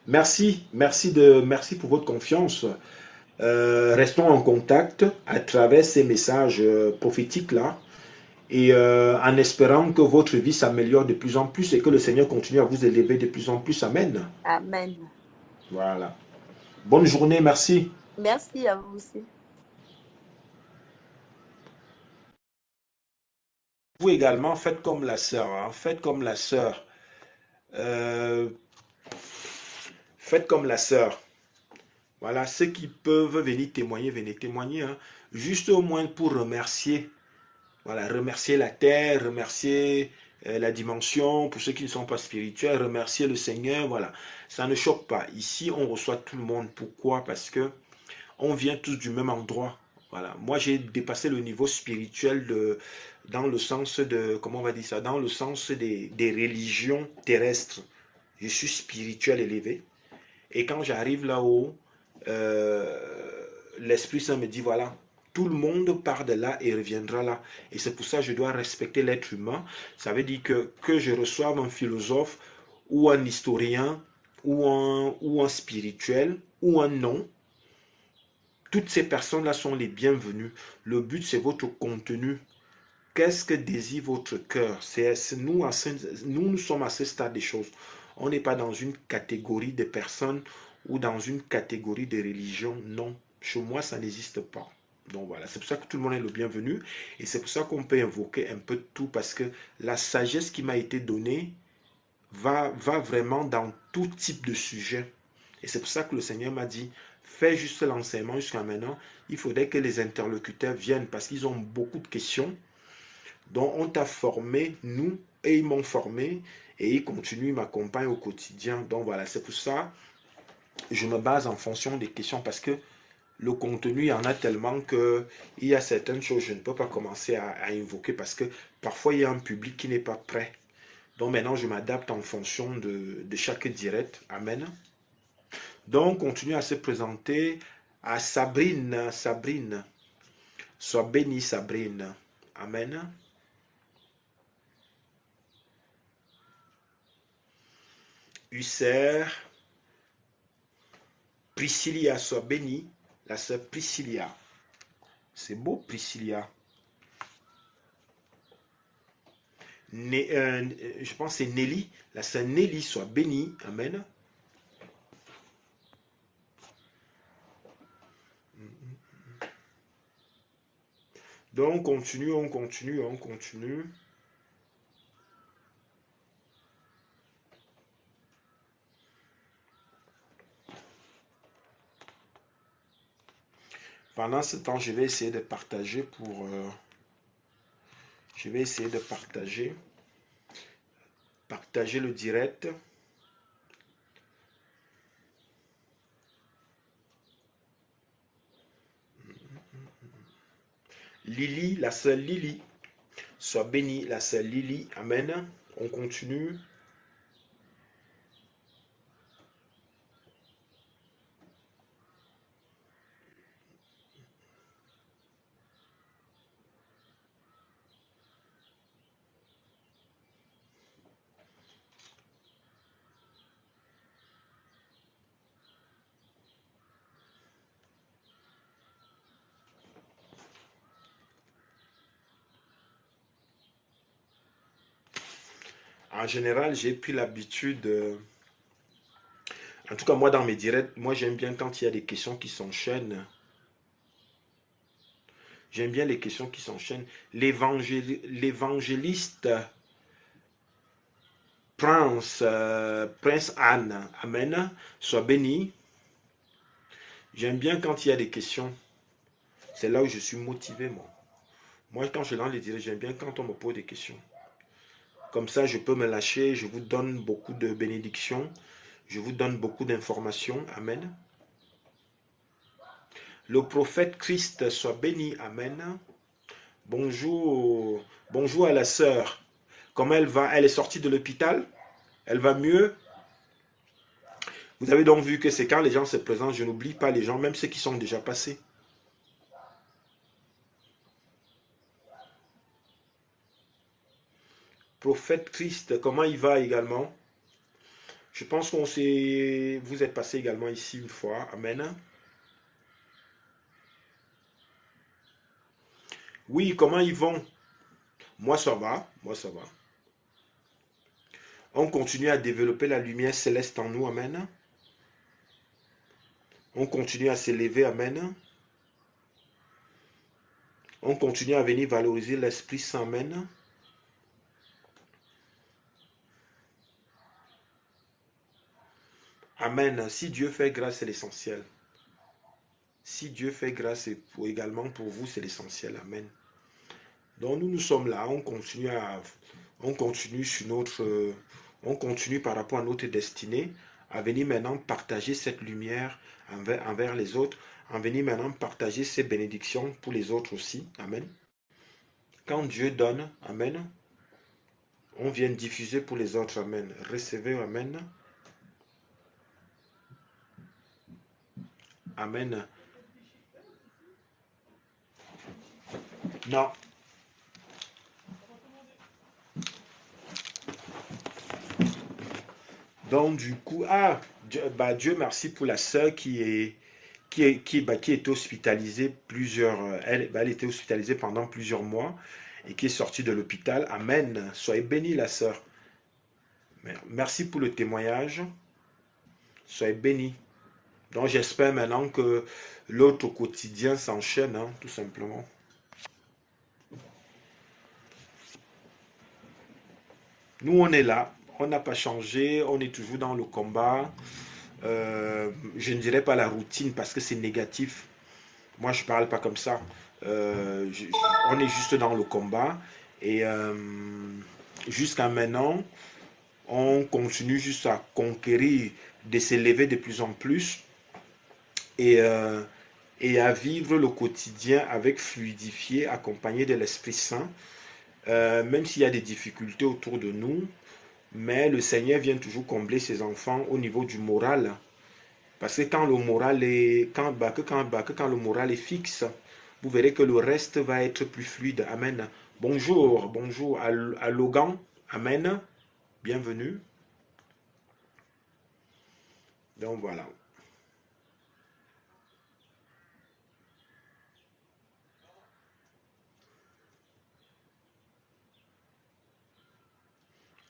Merci. Merci pour votre confiance. Restons en contact à travers ces messages prophétiques-là et en espérant que votre vie s'améliore de plus en plus et que le Seigneur continue à vous élever de plus en plus. Amen. Amen. Voilà. Bonne journée, merci. Merci à vous aussi. Vous également, faites comme la sœur. Hein. Faites comme la sœur. Euh, faites comme la sœur. Voilà, ceux qui peuvent venir témoigner, venez témoigner. Hein. Juste au moins pour remercier. Voilà, remercier la terre, remercier la dimension, pour ceux qui ne sont pas spirituels, remercier le Seigneur, voilà. Ça ne choque pas. Ici, on reçoit tout le monde. Pourquoi? Parce que on vient tous du même endroit. Voilà. Moi, j'ai dépassé le niveau spirituel dans le sens de, comment on va dire ça, dans le sens des religions terrestres. Je suis spirituel élevé. Et quand j'arrive là-haut, l'Esprit Saint me dit, voilà, tout le monde part de là et reviendra là. Et c'est pour ça que je dois respecter l'être humain. Ça veut dire que je reçoive un philosophe ou un historien ou un spirituel ou un non. Toutes ces personnes-là sont les bienvenues. Le but, c'est votre contenu. Qu'est-ce que désire votre cœur? Nous sommes à ce stade des choses. On n'est pas dans une catégorie de personnes ou dans une catégorie de religion. Non, chez moi, ça n'existe pas. Donc voilà, c'est pour ça que tout le monde est le bienvenu. Et c'est pour ça qu'on peut invoquer un peu de tout parce que la sagesse qui m'a été donnée va vraiment dans tout type de sujet. Et c'est pour ça que le Seigneur m'a dit, fais juste l'enseignement jusqu'à maintenant. Il faudrait que les interlocuteurs viennent parce qu'ils ont beaucoup de questions dont on t'a formé, nous, et ils m'ont formé, et ils continuent, ils m'accompagnent au quotidien. Donc voilà, c'est pour ça que je me base en fonction des questions, parce que le contenu, il y en a tellement que il y a certaines choses que je ne peux pas commencer à invoquer, parce que parfois, il y a un public qui n'est pas prêt. Donc maintenant, je m'adapte en fonction de chaque direct. Amen. Donc, continue à se présenter à Sabrine. Sabrine. Sois bénie, Sabrine. Amen. Husser. Priscilla, sois bénie. La sœur Priscilla. C'est beau, Priscilla. Je pense que c'est Nelly. La sœur Nelly, soit bénie. Amen. Donc, on continue, on continue, on continue. Pendant ce temps, je vais essayer de partager je vais essayer de partager le direct. Lily, la sœur Lily, soit bénie, la sœur Lily. Amen. On continue. En général, j'ai pris l'habitude, en tout cas moi dans mes directs, moi j'aime bien quand il y a des questions qui s'enchaînent. J'aime bien les questions qui s'enchaînent. L'évangéliste Prince Anne, Amen, soit béni. J'aime bien quand il y a des questions. C'est là où je suis motivé, moi. Moi, quand je lance les directs, j'aime bien quand on me pose des questions. Comme ça, je peux me lâcher. Je vous donne beaucoup de bénédictions. Je vous donne beaucoup d'informations. Amen. Le prophète Christ soit béni. Amen. Bonjour. Bonjour à la sœur. Comment elle va? Elle est sortie de l'hôpital? Elle va mieux? Vous avez donc vu que c'est quand les gens se présentent, je n'oublie pas les gens, même ceux qui sont déjà passés. Prophète Christ, comment il va également? Je pense qu'on s'est... Vous êtes passé également ici une fois. Amen. Oui, comment ils vont? Moi, ça va. Moi, ça va. On continue à développer la lumière céleste en nous. Amen. On continue à s'élever. Amen. On continue à venir valoriser l'Esprit Saint. Amen. Amen. Si Dieu fait grâce, c'est l'essentiel. Si Dieu fait grâce également pour vous, c'est l'essentiel. Amen. Donc nous sommes là, on continue sur on continue par rapport à notre destinée, à venir maintenant partager cette lumière envers les autres, à venir maintenant partager ces bénédictions pour les autres aussi. Amen. Quand Dieu donne, amen, on vient diffuser pour les autres. Amen. Recevez, amen. Amen. Non. Donc du coup, Dieu merci pour la sœur qui était hospitalisée elle était hospitalisée pendant plusieurs mois et qui est sortie de l'hôpital. Amen. Soyez bénie, la sœur. Merci pour le témoignage. Soyez bénie. Donc j'espère maintenant que l'autre quotidien s'enchaîne, hein, tout simplement. Nous, on est là. On n'a pas changé. On est toujours dans le combat. Je ne dirais pas la routine parce que c'est négatif. Moi, je parle pas comme ça. On est juste dans le combat. Et jusqu'à maintenant, on continue juste à conquérir, de s'élever de plus en plus et, euh, et à vivre le quotidien avec fluidifié, accompagné de l'Esprit Saint. Même s'il y a des difficultés autour de nous, mais le Seigneur vient toujours combler ses enfants au niveau du moral. Parce que quand le moral est, quand le moral est fixe, vous verrez que le reste va être plus fluide. Amen. Bonjour, bonjour à Logan. Amen. Bienvenue. Donc voilà.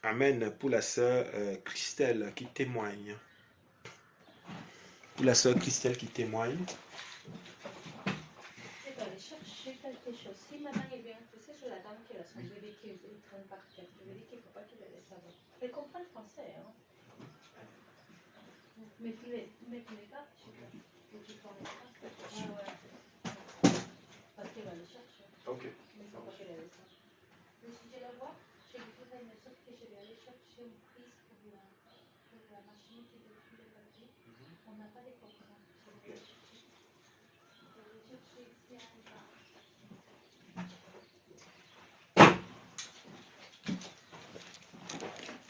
Amen pour la sœur Christelle qui témoigne. Pour la sœur Christelle qui témoigne. Je vais aller chercher quelque chose. Si maintenant il vient, tu sais, sur la dame qui a son bébé qui est en train de partir, je lui dis qu'il ne faut pas qu'il le laisse là-bas. Elle comprend le français, hein. Mais tu ne connais pas, je sais pas. Ou tu ne connais pas. Ah ouais. Parce qu'elle va le chercher. Ok. Mais il ne faut pas qu'elle le laisse là. Mais si je la vois, je lui dis à une soeur que je vais aller chercher une prise pour la machine qui détruit le papier. On n'a pas de copains. Je vais aller chercher. Je vais aller chercher ici à Alba.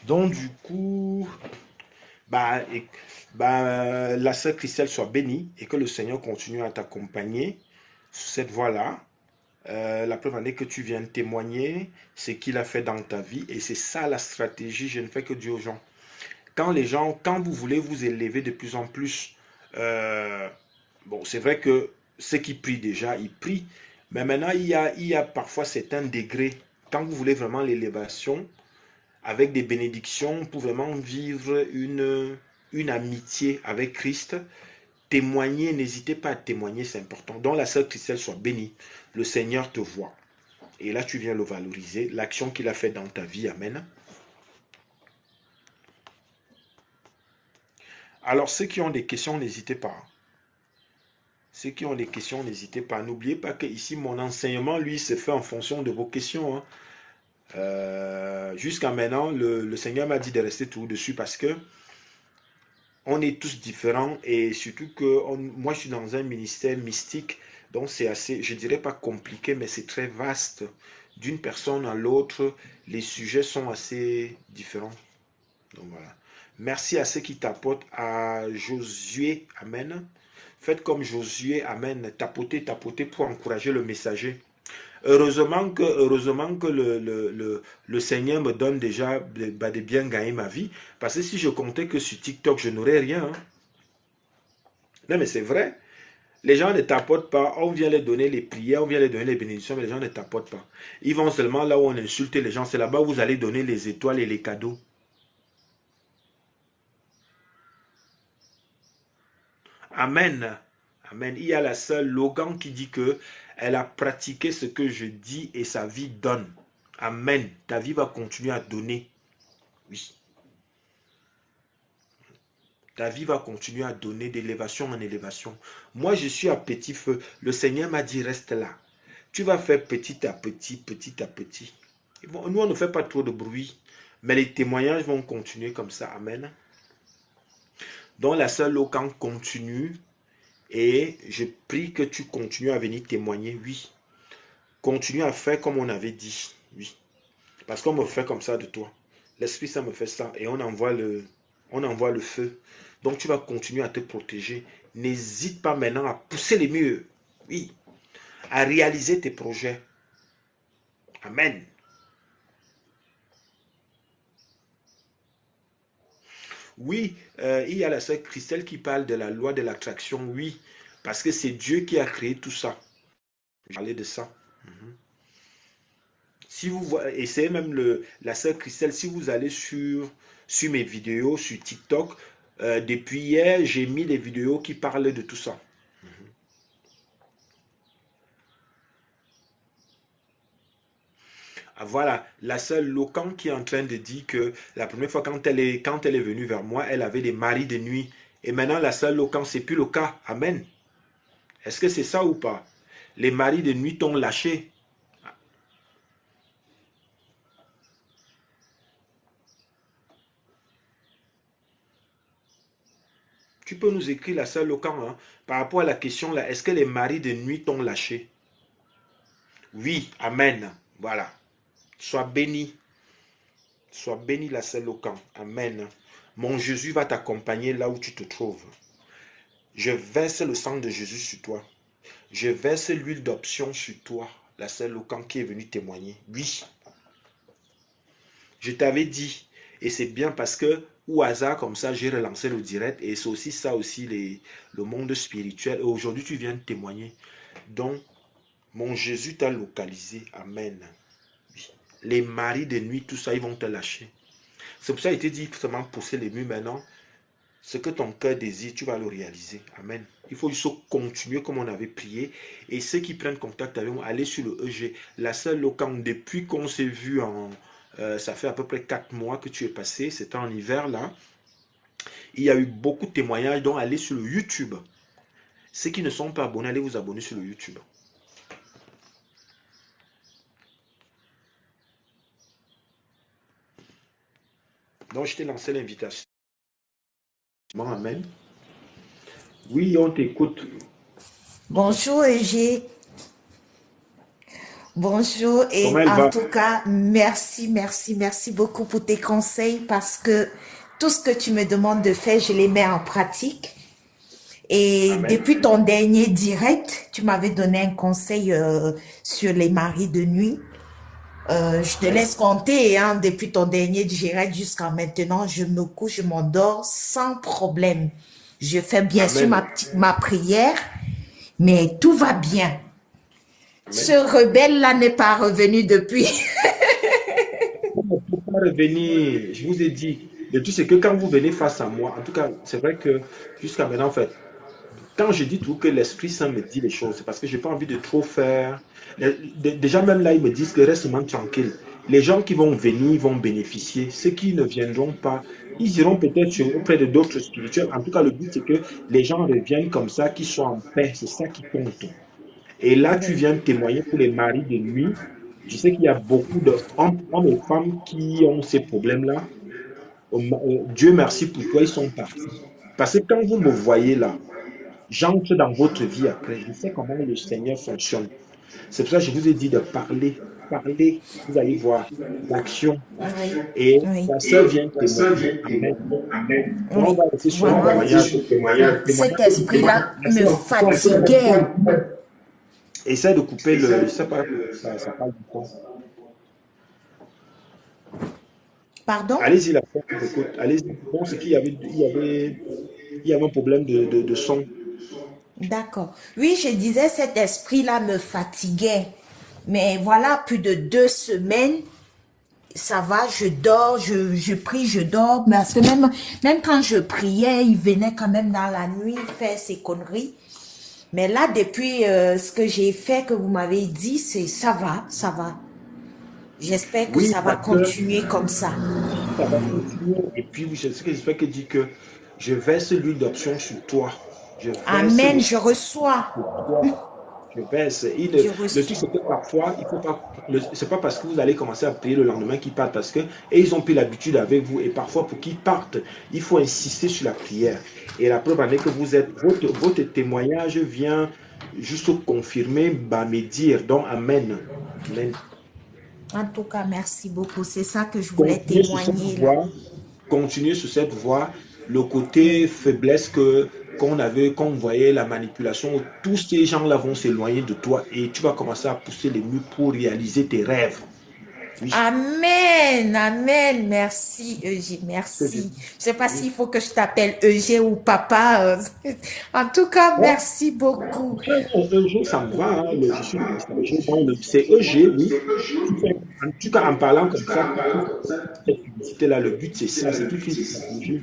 Donc du coup, la sœur Christelle soit bénie et que le Seigneur continue à t'accompagner sur cette voie-là. La preuve en est que tu viens témoigner ce qu'il a fait dans ta vie et c'est ça la stratégie. Je ne fais que dire aux gens. Quand vous voulez vous élever de plus en plus, bon, c'est vrai que ceux qui prient déjà, ils prient, mais maintenant il y a parfois certains degrés. Quand vous voulez vraiment l'élévation, avec des bénédictions pour vraiment vivre une amitié avec Christ. Témoigner, n'hésitez pas à témoigner, c'est important. Donc la sœur Christelle soit bénie. Le Seigneur te voit. Et là, tu viens le valoriser. L'action qu'il a fait dans ta vie, amen. Alors, ceux qui ont des questions, n'hésitez pas. Ceux qui ont des questions, n'hésitez pas. N'oubliez pas que ici, mon enseignement, lui, se fait en fonction de vos questions. Hein. Jusqu'à maintenant, le Seigneur m'a dit de rester tout dessus parce que on est tous différents et surtout que moi je suis dans un ministère mystique, donc c'est assez, je dirais pas compliqué, mais c'est très vaste. D'une personne à l'autre, les sujets sont assez différents. Donc voilà. Merci à ceux qui tapotent, à Josué, Amen. Faites comme Josué, Amen. Tapotez, tapotez pour encourager le messager. Heureusement que le Seigneur me donne déjà de bien gagner ma vie. Parce que si je comptais que sur TikTok, je n'aurais rien. Hein. Non, mais c'est vrai. Les gens ne tapotent pas. On vient les donner les prières, on vient les donner les bénédictions, mais les gens ne tapotent pas. Ils vont seulement là où on insulte les gens. C'est là-bas où vous allez donner les étoiles et les cadeaux. Amen. Amen. Il y a la sœur Logan qui dit que elle a pratiqué ce que je dis et sa vie donne. Amen. Ta vie va continuer à donner. Oui. Ta vie va continuer à donner d'élévation en élévation. Moi, je suis à petit feu. Le Seigneur m'a dit, reste là. Tu vas faire petit à petit, petit à petit. Nous, on ne fait pas trop de bruit. Mais les témoignages vont continuer comme ça. Amen. Donc, la sœur Locan continue. Et je prie que tu continues à venir témoigner. Oui. Continue à faire comme on avait dit. Oui. Parce qu'on me fait comme ça de toi. L'Esprit Saint me fait ça. Et on envoie le feu. Donc tu vas continuer à te protéger. N'hésite pas maintenant à pousser les murs. Oui. À réaliser tes projets. Amen. Oui, il y a la sœur Christelle qui parle de la loi de l'attraction. Oui. Parce que c'est Dieu qui a créé tout ça. Je vais parler de ça. Si vous voyez, et c'est même la sœur Christelle, si vous allez sur mes vidéos, sur TikTok, depuis hier, j'ai mis des vidéos qui parlent de tout ça. Ah, voilà, la sœur Locan qui est en train de dire que la première fois quand elle est venue vers moi, elle avait des maris de nuit. Et maintenant, la sœur Locan, c'est plus le cas. Amen. Est-ce que c'est ça ou pas? Les maris de nuit t'ont lâché. Tu peux nous écrire, la sœur Locan, hein, par rapport à la question là, est-ce que les maris de nuit t'ont lâché? Oui, amen. Voilà. Sois béni. Sois béni, la sœur Locan. Amen. Mon Jésus va t'accompagner là où tu te trouves. Je verse le sang de Jésus sur toi. Je verse l'huile d'option sur toi, la sœur Locan qui est venue témoigner. Oui. Je t'avais dit, et c'est bien parce que, au hasard comme ça, j'ai relancé le direct, et c'est aussi ça aussi, le monde spirituel. Et aujourd'hui, tu viens de témoigner. Donc, mon Jésus t'a localisé. Amen. Oui. Les maris de nuit, tout ça, ils vont te lâcher. C'est pour ça qu'il te dit seulement pousser les murs maintenant. Ce que ton cœur désire, tu vas le réaliser. Amen. Il faut juste continuer comme on avait prié. Et ceux qui prennent contact avec moi, allez sur le EG. La sœur Locan, depuis qu'on s'est vu ça fait à peu près 4 mois que tu es passé. C'était en hiver là. Il y a eu beaucoup de témoignages. Donc allez sur le YouTube. Ceux qui ne sont pas abonnés, allez vous abonner sur le YouTube. Donc je t'ai lancé l'invitation. Amen. Oui, on t'écoute. Bonjour EG. Bonjour et Comment elle en va? tout cas, merci beaucoup pour tes conseils parce que tout ce que tu me demandes de faire, je les mets en pratique. Et Amen. depuis ton dernier direct, tu m'avais donné un conseil sur les maris de nuit. Je te laisse compter, hein, depuis ton dernier direct jusqu'à maintenant, je me couche, je m'endors sans problème. Je fais bien sûr Amen. ma prière, mais tout va bien. Amen. Ce rebelle-là n'est pas revenu depuis. On ne peut pas revenir. Je vous ai dit, le tout c'est que quand vous venez face à moi, en tout cas, c'est vrai que jusqu'à maintenant, en fait, quand je dis tout que l'Esprit Saint me dit les choses, c'est parce que je n'ai pas envie de trop faire. Déjà, même là, ils me disent que reste moins tranquille. Les gens qui vont venir vont bénéficier. Ceux qui ne viendront pas, ils iront peut-être auprès de d'autres spirituels. En tout cas, le but, c'est que les gens reviennent comme ça, qu'ils soient en paix. C'est ça qui compte. Et là, tu viens témoigner pour les maris de nuit. Je sais qu'il y a beaucoup de hommes et femmes qui ont ces problèmes-là. Dieu merci pour toi, ils sont partis. Parce que quand vous me voyez là, j'entre dans votre vie après. Je sais comment le Seigneur fonctionne. C'est pour ça que je vous ai dit de parler. Parler, vous allez voir l'action. Oui, Et oui, ta soeur vient témoigner. Amen. Donc, on oui. va rester sur un Voilà. témoignage. Cet Témoignage. esprit-là La me soeur, fatiguait. essaie de couper le. Je sais pas, ça parle du temps. Pardon? Allez-y, la soeur, je vous écoute. Allez-y. Bon, c'est qu'il y avait, il y avait un problème de son. D'accord. Oui, je disais, cet esprit-là me fatiguait. Mais voilà, plus de 2 semaines, ça va, je dors, je prie, je dors. Parce que même quand je priais, il venait quand même dans la nuit faire ses conneries. Mais là, depuis ce que j'ai fait, que vous m'avez dit, ça va, ça va. J'espère que Oui, ça va parce que continuer comme ça. ça va continuer. Et puis, c'est ce que j'espère que dit que je verse l'huile d'option sur toi. Je verse Amen, le je reçois. sur toi. Je baisse. Je Le truc, reçois. c'est que parfois, il faut pas. C'est pas parce que vous allez commencer à prier le lendemain qu'ils partent, parce que et ils ont pris l'habitude avec vous. Et parfois, pour qu'ils partent, il faut insister sur la prière. Et la preuve en est que votre témoignage vient juste confirmer, me dire. Donc, Amen. Amen. En tout cas, merci beaucoup. C'est ça que je voulais Continuez sur cette témoigner là. voie. Continuez sur cette voie. Le côté Oui. faiblesse qu'on voyait, la manipulation, tous ces gens-là vont s'éloigner de toi et tu vas commencer à pousser les murs pour réaliser tes rêves. Oui, Amen, amen. Merci, Eugé, c'est bien. merci. Je sais pas Oui. s'il faut que je t'appelle Eugé ou papa. En tout cas, Bon, merci beaucoup. un jour, ça me va. Hein, je suis le messager. C'est EG, oui. En tout cas, en parlant comme ça, cette publicité-là, le but, c'est ça. C'est toute une stratégie.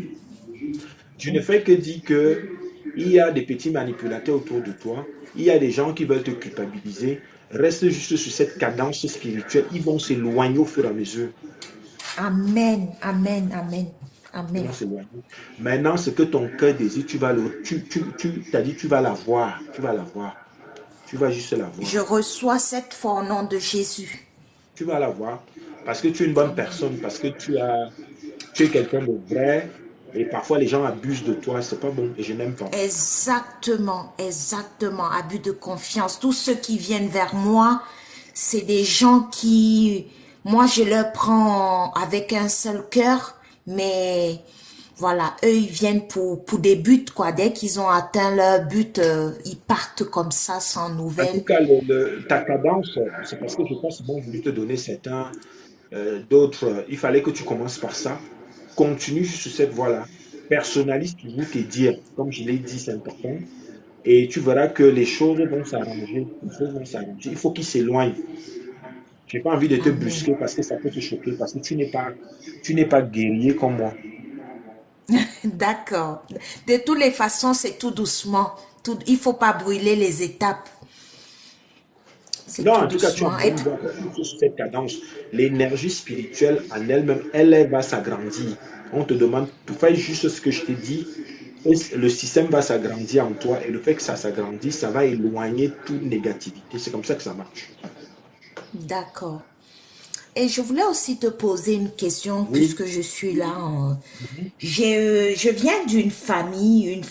Tu ne fais que dire que il y a des petits manipulateurs autour de toi, il y a des gens qui veulent te culpabiliser. Reste juste sur cette cadence spirituelle. Ils vont s'éloigner au fur et à mesure. Amen, amen, amen, Ils amen. vont s'éloigner. Maintenant, ce que ton cœur désire, tu t'as dit, tu vas l'avoir. Tu vas l'avoir. Tu vas juste l'avoir. Je reçois cette foi au nom de Jésus. Tu vas l'avoir. Parce que tu es une bonne Amen. personne. Parce que tu es quelqu'un de vrai. Et parfois, les gens abusent de toi. C'est pas bon. Et je n'aime pas. Exactement, exactement. Abus de confiance. Tous ceux qui viennent vers moi, c'est des gens qui, moi, je leur prends avec un seul cœur, mais voilà, eux, ils viennent pour des buts, quoi. Dès qu'ils ont atteint leur but, ils partent comme ça, sans En tout nouvelles. cas, ta cadence, c'est parce que je pense qu'ils ont voulu te donner certains. D'autres, il fallait que tu commences par ça. Continue sur cette voie-là. Personnalise toujours tes dires. Comme je l'ai dit, c'est important. Et tu verras que les choses vont s'arranger. Les choses vont s'arranger. Il faut qu'ils s'éloignent. Je n'ai pas envie de te Amen. brusquer parce que ça peut te choquer, parce que tu n'es pas guerrier comme moi. D'accord. De toutes les façons, c'est tout doucement. Tout, il faut pas brûler les étapes. C'est Non, tout en tout cas, tu as doucement. Et bonne voie parce que tu es sur cette cadence. L'énergie spirituelle en elle-même, elle va s'agrandir. On te demande, tu fais juste ce que je t'ai dit. Et le système va s'agrandir en toi et le fait que ça s'agrandisse, ça va éloigner toute négativité. C'est comme ça que ça marche. d'accord. Et je voulais aussi te poser une question Oui. puisque je suis là. Mhm. Je viens d'une famille,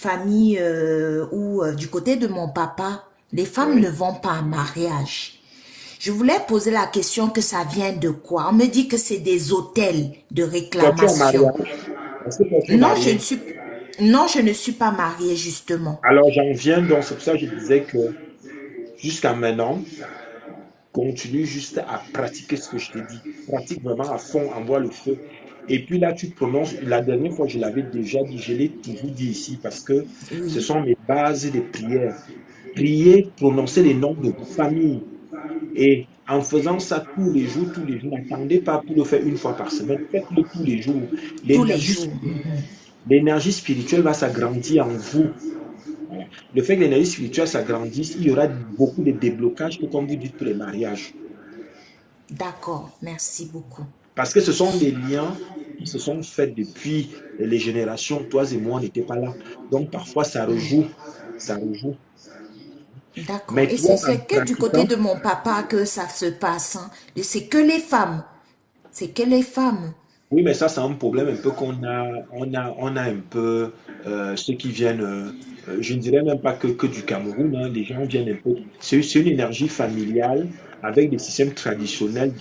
où du côté de mon papa, les femmes ne Oui. vont pas en mariage. Je voulais poser la question que ça vient de quoi? On me dit que c'est des hôtels de Toi, tu es en réclamation. mariage. Est-ce que toi, tu es Non, je ne marié? suis, non, je ne suis pas mariée justement. Alors, j'en viens donc, c'est pour ça que je disais que jusqu'à maintenant, continue juste à pratiquer ce que je t'ai dit. Pratique vraiment à fond, envoie le feu. Et puis là, tu prononces, la dernière fois, je l'avais déjà dit, je l'ai toujours dit ici, parce que ce Oui, sont mes bases de prière. Priez, prononcez les noms de vos familles. Et en faisant ça tous les jours, n'attendez pas pour le faire une fois par semaine, faites-le tous les jours. tous les L'énergie, jours. l'énergie spirituelle va s'agrandir en vous. Voilà. Le fait que l'énergie spirituelle s'agrandisse, il y aura beaucoup de déblocages, comme vous dites, pour les mariages. D'accord, merci beaucoup. Parce que ce sont des liens qui se sont faits depuis les générations. Toi et moi, on n'était pas là. Donc parfois, ça rejoue. Ça rejoue. D'accord. Mais Et toi, en c'est que du côté pratiquant, de mon papa que ça se passe, hein. Et c'est que les femmes. C'est que les femmes. oui, mais ça, c'est un problème un peu on a un peu ceux qui viennent, je ne dirais même pas que du Cameroun, hein, les gens viennent un peu, c'est une énergie familiale avec des systèmes traditionnels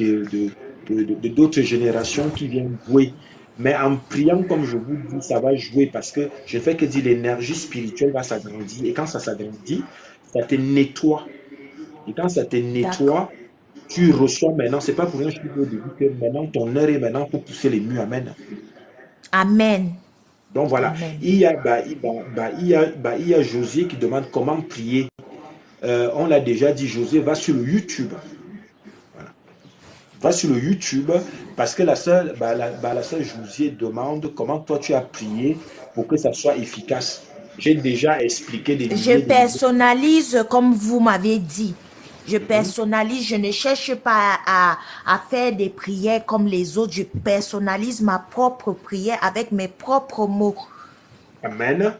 d'autres générations qui viennent jouer. Mais en priant, comme je vous dis, ça va jouer parce que je ne fais que dire l'énergie spirituelle va s'agrandir. Et quand ça s'agrandit, ça te nettoie. Et quand ça te D'accord. nettoie, tu reçois maintenant, c'est pas pour rien que je te dis au début que maintenant ton heure est maintenant pour pousser les murs. Amen. Amen. Donc voilà, Amen. il y a José qui demande comment prier. On l'a déjà dit, José, va sur le YouTube. Voilà. Va sur le YouTube parce que la sœur José demande comment toi tu as prié pour que ça soit efficace. J'ai déjà expliqué Je des milliers. personnalise comme vous m'avez dit. Je Mhm. personnalise, je ne cherche pas à faire des prières comme les autres. Je personnalise ma propre prière avec mes propres mots. Amen.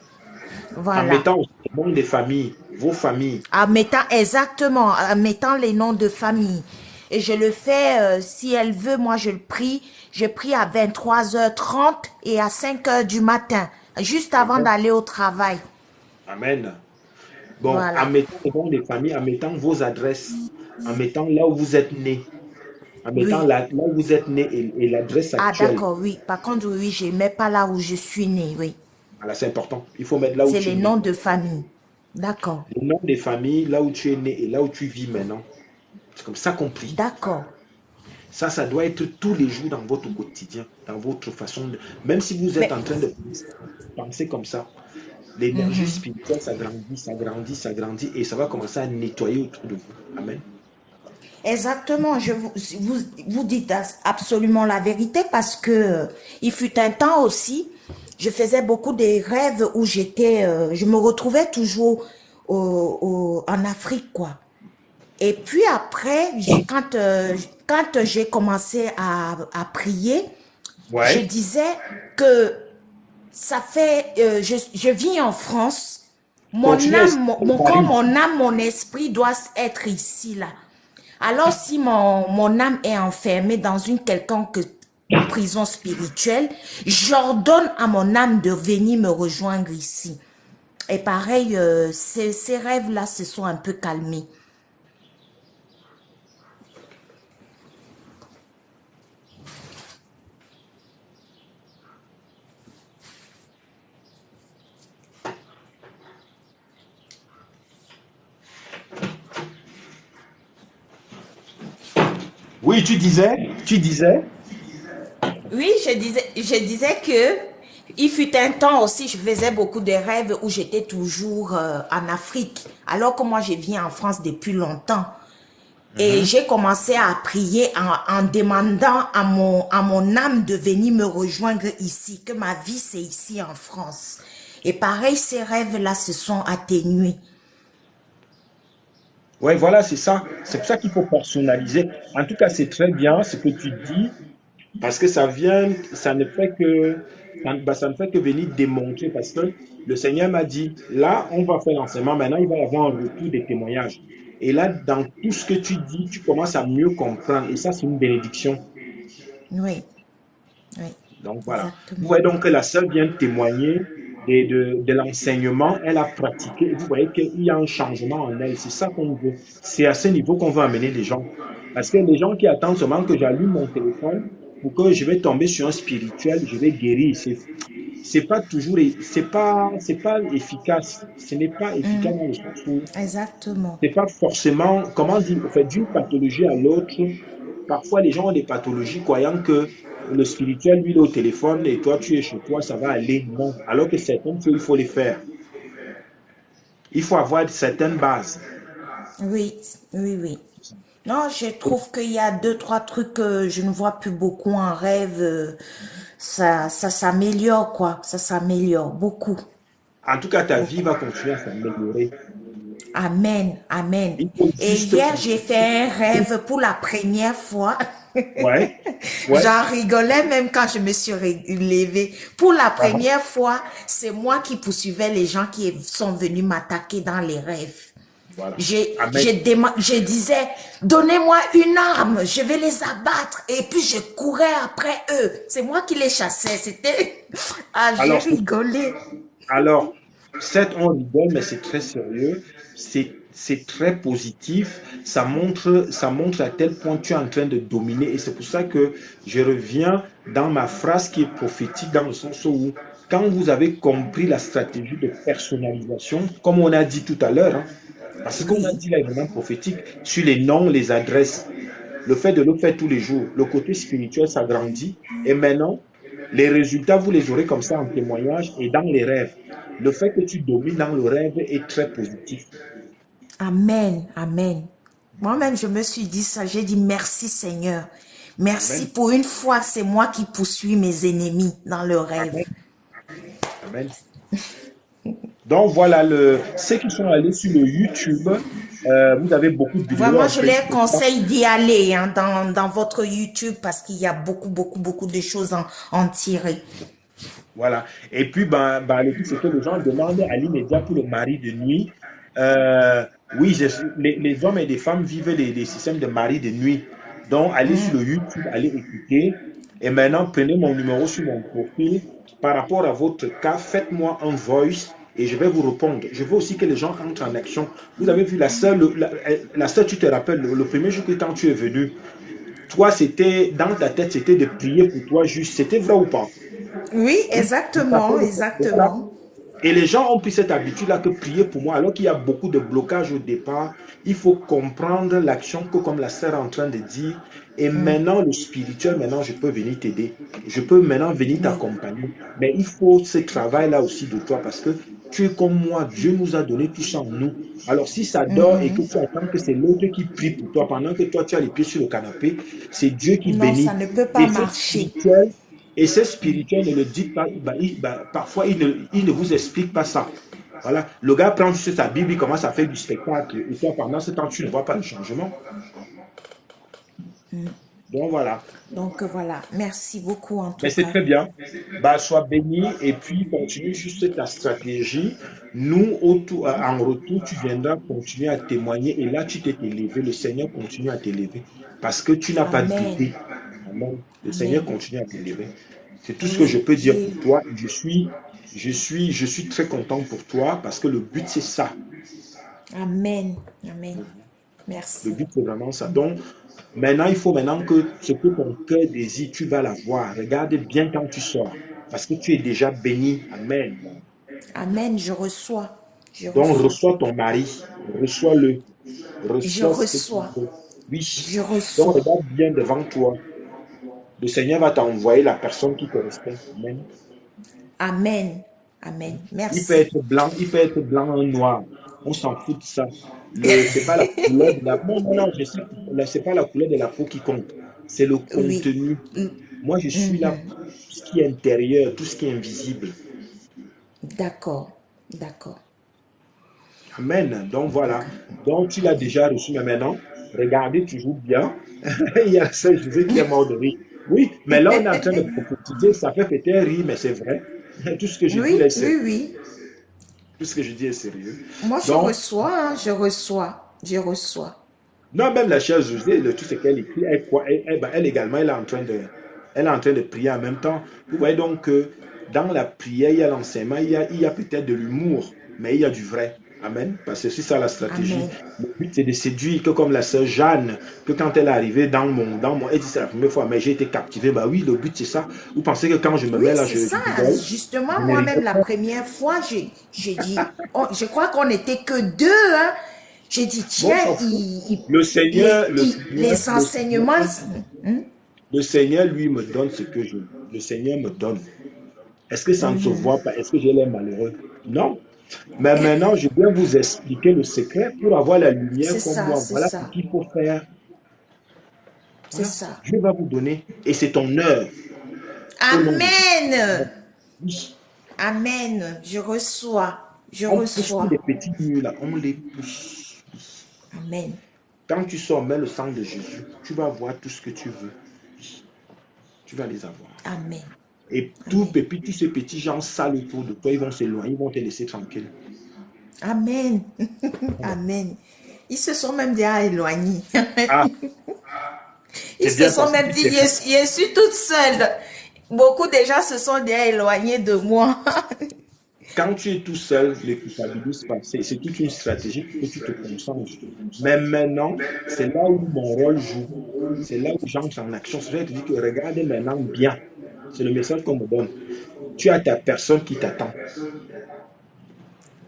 En Voilà. mettant aussi le nom des familles, vos familles. En mettant exactement, en mettant les noms de famille. Et je le fais, si elle veut, moi je le prie. Je prie à 23h30 et à 5h du matin, juste avant Amen. d'aller au travail. Amen. Bon, en Voilà. mettant les noms des familles, en mettant vos adresses, en mettant là où vous êtes né, en mettant Oui. là où vous êtes né et l'adresse Ah, actuelle. d'accord, oui. Par contre, oui, je ne mets pas là où je suis née, oui. Voilà, c'est important. Il faut mettre là où C'est tu es les né. noms de famille. D'accord. Le nom des familles, là où tu es né et là où tu vis maintenant. C'est comme ça qu'on prie. D'accord. Ça doit être tous les jours dans votre quotidien, dans votre façon de... Même si vous êtes Mais, en train de penser comme ça, l'énergie mhm. spirituelle s'agrandit, s'agrandit, s'agrandit et ça va commencer à nettoyer autour de vous. Amen. Exactement, vous dites absolument la vérité parce que il fut un temps aussi, je faisais beaucoup de rêves où je me retrouvais toujours en Afrique, quoi. Et puis après, quand j'ai commencé à prier, je Ouais. disais que ça fait, je vis en France, mon Continuez à âme, essayer mon corps, Paris. mon âme, mon esprit doit être ici, là. Alors si mon âme est enfermée dans une quelconque prison spirituelle, j'ordonne à mon âme de venir me rejoindre ici. Et pareil, ces rêves-là se sont un peu calmés. Oui, tu disais. Oui, je disais que il fut un temps aussi, je faisais beaucoup de rêves où j'étais toujours en Afrique, alors que moi je viens en France depuis longtemps. Et Mhm. j'ai commencé à prier en demandant à mon âme de venir me rejoindre ici, que ma vie c'est ici en France. Et pareil, ces rêves-là se sont atténués. Ouais, voilà, c'est ça. C'est pour ça qu'il faut personnaliser. En tout cas, c'est très bien ce que tu dis, parce que ça ne fait que, ça ne fait que venir démontrer, parce que le Seigneur m'a dit, là, on va faire l'enseignement, maintenant, il va y avoir un retour des témoignages. Et là, dans tout ce que tu dis, tu commences à mieux comprendre, et ça, c'est une bénédiction. Oui, oui, Donc voilà. Vous exactement. voyez donc que la sœur vient témoigner de l'enseignement, elle a pratiqué, et vous voyez qu'il y a un changement en elle. C'est ça qu'on veut. C'est à ce niveau qu'on veut amener les gens. Parce que les gens qui attendent seulement que j'allume mon téléphone pour que je vais tomber sur un spirituel, je vais guérir. C'est pas toujours, c'est pas efficace. Ce n'est pas efficace dans le sens où Exactement. c'est pas forcément, comment dire, en fait, d'une pathologie à l'autre. Parfois, les gens ont des pathologies croyant que le spirituel, lui, il est au téléphone et toi, tu es chez toi, ça va aller. Non. Alors que certaines choses, il faut les faire. Il faut avoir certaines bases. Oui, oui, oui. Non, je trouve qu'il y a deux, trois trucs que je ne vois plus beaucoup en rêve. Ça s'améliore, quoi. Ça s'améliore beaucoup, En tout cas, ta vie beaucoup. va continuer à s'améliorer. Amen, amen. Il faut Et juste hier, j'ai continuer. fait un rêve pour la première fois. Ouais, ouais. J'en rigolais même quand je me suis levée. Pour la Ah, première fois, c'est moi qui poursuivais les gens qui sont venus m'attaquer dans les rêves. Voilà. Je, Amen. je disais, donnez-moi une arme, je vais les abattre. Et puis je courais après eux. C'est moi qui les chassais. C'était... Ah, j'ai Alors, rigolé. Alors, certes, on rigole, mais c'est très sérieux, c'est très positif, ça montre à quel point tu es en train de dominer. Et c'est pour ça que je reviens dans ma phrase qui est prophétique, dans le sens où, quand vous avez compris la stratégie de personnalisation, comme on a dit tout à l'heure, hein, parce que ce qu'on a Oui, dit là est vraiment prophétique, sur les noms, les adresses, le fait de le faire tous les jours, le côté spirituel s'agrandit. Et maintenant, les résultats, vous les aurez comme ça en témoignage et dans les rêves. Le fait que tu domines dans le rêve est très positif. amen, amen. Moi-même, je me suis dit ça. J'ai dit merci Seigneur. Merci Amen. pour une fois, c'est moi qui poursuis mes ennemis dans le rêve. Amen. Amen. Donc voilà, ceux qui sont allés sur le YouTube, vous avez beaucoup de vidéos Vraiment, en je train les de... conseille d'y aller hein, dans votre YouTube parce qu'il y a beaucoup de choses en tirer. Voilà. Et puis, le truc, c'est que les gens demandent à l'immédiat pour le mari de nuit. Oui, les hommes et les femmes vivent des systèmes de mari de nuit. Donc, allez sur le YouTube, allez écouter. Et maintenant, prenez mon numéro sur mon profil. Par rapport à votre cas, faites-moi un voice et je vais vous répondre. Je veux aussi que les gens entrent en action. Vous avez vu la sœur, la sœur, tu te rappelles, le premier jour que quand tu es venu, toi, c'était, dans ta tête, c'était de prier pour toi juste. C'était vrai ou pas? Oui, Oui, je exactement, t'appelle. Voilà. exactement. Et les gens ont pris cette habitude-là que prier pour moi, alors qu'il y a beaucoup de blocages au départ. Il faut comprendre l'action que, comme la sœur est en train de dire, et maintenant le spirituel, maintenant je peux venir t'aider. Je peux maintenant venir Oui. t'accompagner. Mais il faut ce travail-là aussi de toi parce que tu es comme moi, Dieu nous a donné tout ça en nous. Alors si ça dort et que tu attends que c'est l'autre qui prie pour toi pendant que toi tu as les pieds sur le canapé, c'est Dieu qui Non, ça bénit. ne peut pas Et c'est marcher. spirituel. Et ces spirituels ne le disent pas, parfois il ne vous explique pas ça. Voilà, le gars prend juste sa Bible, il commence à faire du spectacle. Et toi, pendant ce temps, tu ne vois pas le changement. Donc voilà. Donc voilà, merci beaucoup en Mais tout c'est cas. très bien. Sois béni et puis continue juste ta stratégie. Nous, en retour, tu viendras continuer à témoigner et là, tu t'es élevé. Le Seigneur continue à t'élever parce que tu n'as pas Amen. douté. Amen. Le Seigneur Amen. continue à t'élever. C'est tout ce que je Oui, peux dire pour toi. Je suis très content pour toi parce que le but, c'est ça. Amen. Amen. Le Merci. but, c'est vraiment ça. Donc, maintenant, il faut maintenant que ce que ton cœur désire, tu vas l'avoir. Regarde bien quand tu sors parce que tu es déjà béni. Amen. Amen, je reçois. Je Donc, reçois. reçois ton mari, reçois-le, Je reçois ce que tu reçois. veux. Oui. Je Donc, reçois. regarde bien devant toi. Le Seigneur va t'envoyer la personne qui correspond. Amen. Amen. Amen. Il peut Merci. être blanc, il peut être blanc ou noir. On s'en fout de ça. C'est pas la couleur de la peau. Non, non, je sais, c'est pas la couleur de la peau qui compte. C'est le Oui. contenu. Moi, je suis là Mhm. pour tout ce qui est intérieur, tout ce qui est invisible. D'accord. D'accord. Amen. Donc voilà. D'accord. Donc tu l'as déjà reçu, mais maintenant, regardez toujours bien. Il y a ça, je sais qui est mort de rire. Oui, mais là, on est en train de prophétiser. Ça fait peut-être rire, mais c'est vrai. Tout ce que je dis là est Oui, sérieux. oui, oui. Tout ce que je dis est sérieux. Moi, je Donc, reçois, hein, je reçois. Je reçois. non, même la chère Josée, tout ce qu'elle écrit, elle également, elle est en train de prier en même temps. Vous voyez donc que dans la prière, il y a l'enseignement, il y a peut-être de l'humour, mais il y a du vrai. Amen. Parce que c'est ça la stratégie. Amen. Le but, c'est de séduire, que comme la sœur Jeanne, que quand elle est arrivée elle dit c'est la première fois, mais j'ai été captivé. Bah oui, le but, c'est ça. Vous pensez que quand je me Oui, mets là, c'est je ça. rigole, Justement, je ne moi-même, rigole la pas. première fois, j'ai dit, je crois qu'on n'était que deux. Hein. J'ai dit, Bon, on tiens, s'en fout. Le Seigneur, le Seigneur, les enseignements. Hein? le Seigneur, lui, me donne ce que je veux. Le Seigneur me donne. Est-ce que ça ne se Mhm. voit pas? Est-ce que j'ai l'air malheureux? Non. Mais maintenant, je viens vous expliquer le secret pour avoir la lumière C'est comme ça, moi. c'est Voilà ce ça, qu'il faut faire. c'est Voilà. ça. Dieu va vous donner. Et c'est ton heure. Au nom de Jésus. Amen. Oui. Amen. Je reçois. Je On pousse tous les reçois. petits murs là. On les pousse. Amen. Quand tu sors, mets le sang de Jésus. Tu vas avoir tout ce que tu veux. Tu vas les avoir. Amen. Et Amen. tous ces petits gens sales autour de toi, ils vont s'éloigner, ils vont te laisser tranquille. Amen. Amen. Ils se sont même déjà éloignés. Ah, Ils c'est se bien sont parce que même dit, je suis toute seule. Beaucoup déjà se sont déjà éloignés de moi. quand tu es tout seul, ne culpabilise pas. C'est toute une stratégie pour que tu te concentres. Mais maintenant, c'est là où mon rôle joue. C'est là où j'entre en action. C'est là que je te dis que regardez maintenant bien. C'est le message qu'on me donne. Tu as ta personne qui t'attend.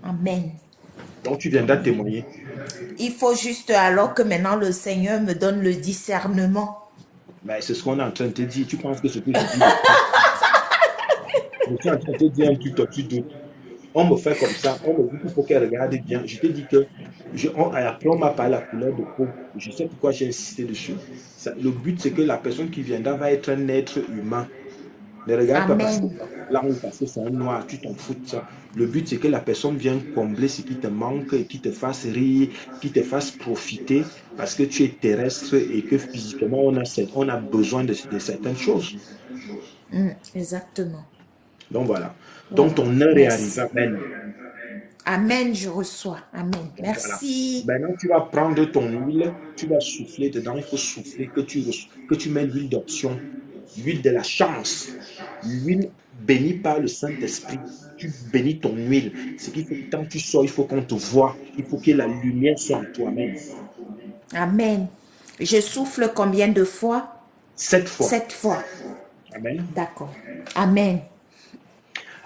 Amen. Donc tu viendras témoigner. Il faut juste alors que maintenant le Seigneur me donne le discernement. Mais c'est ce qu'on est en train de te dire. Tu penses que ce que je dis, je suis en train de te dire un truc, toi, tu doutes. On me fait comme ça, on me dit qu'il faut qu'elle regarde bien. Je te dis que, après on m'a parlé de la couleur de peau. Je sais pourquoi j'ai insisté dessus. Le but, c'est que la personne qui viendra va être un être humain. Ne regarde pas parce que Amen. là où parce que c'est un noir, tu t'en fous de ça. Le but, c'est que la personne vienne combler ce qui te manque, et qui te fasse rire, qui te fasse profiter parce que tu es terrestre et que physiquement, on a besoin de certaines choses. Exactement. Donc voilà. Oh, Donc ton heure est merci. arrivée. Amen. Amen, je reçois. Amen. Donc, voilà. Merci. Maintenant, tu vas prendre ton huile, tu vas souffler dedans. Il faut souffler que tu mets l'huile d'option, l'huile de la chance, l'huile bénie par le Saint-Esprit. Tu bénis ton huile. Ce qui fait que quand tu sors, il faut qu'on te voit. Il faut que la lumière soit en toi-même. Amen. Je souffle combien de fois? 7 fois. 7 fois. Amen. D'accord. Amen.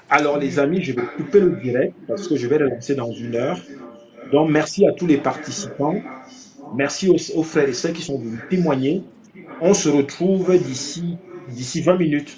Alors, les amis, je vais couper le direct parce que je vais relancer dans 1 heure. Donc, merci à tous les participants. Merci aux frères et sœurs qui sont venus témoigner. On se retrouve d'ici 20 minutes.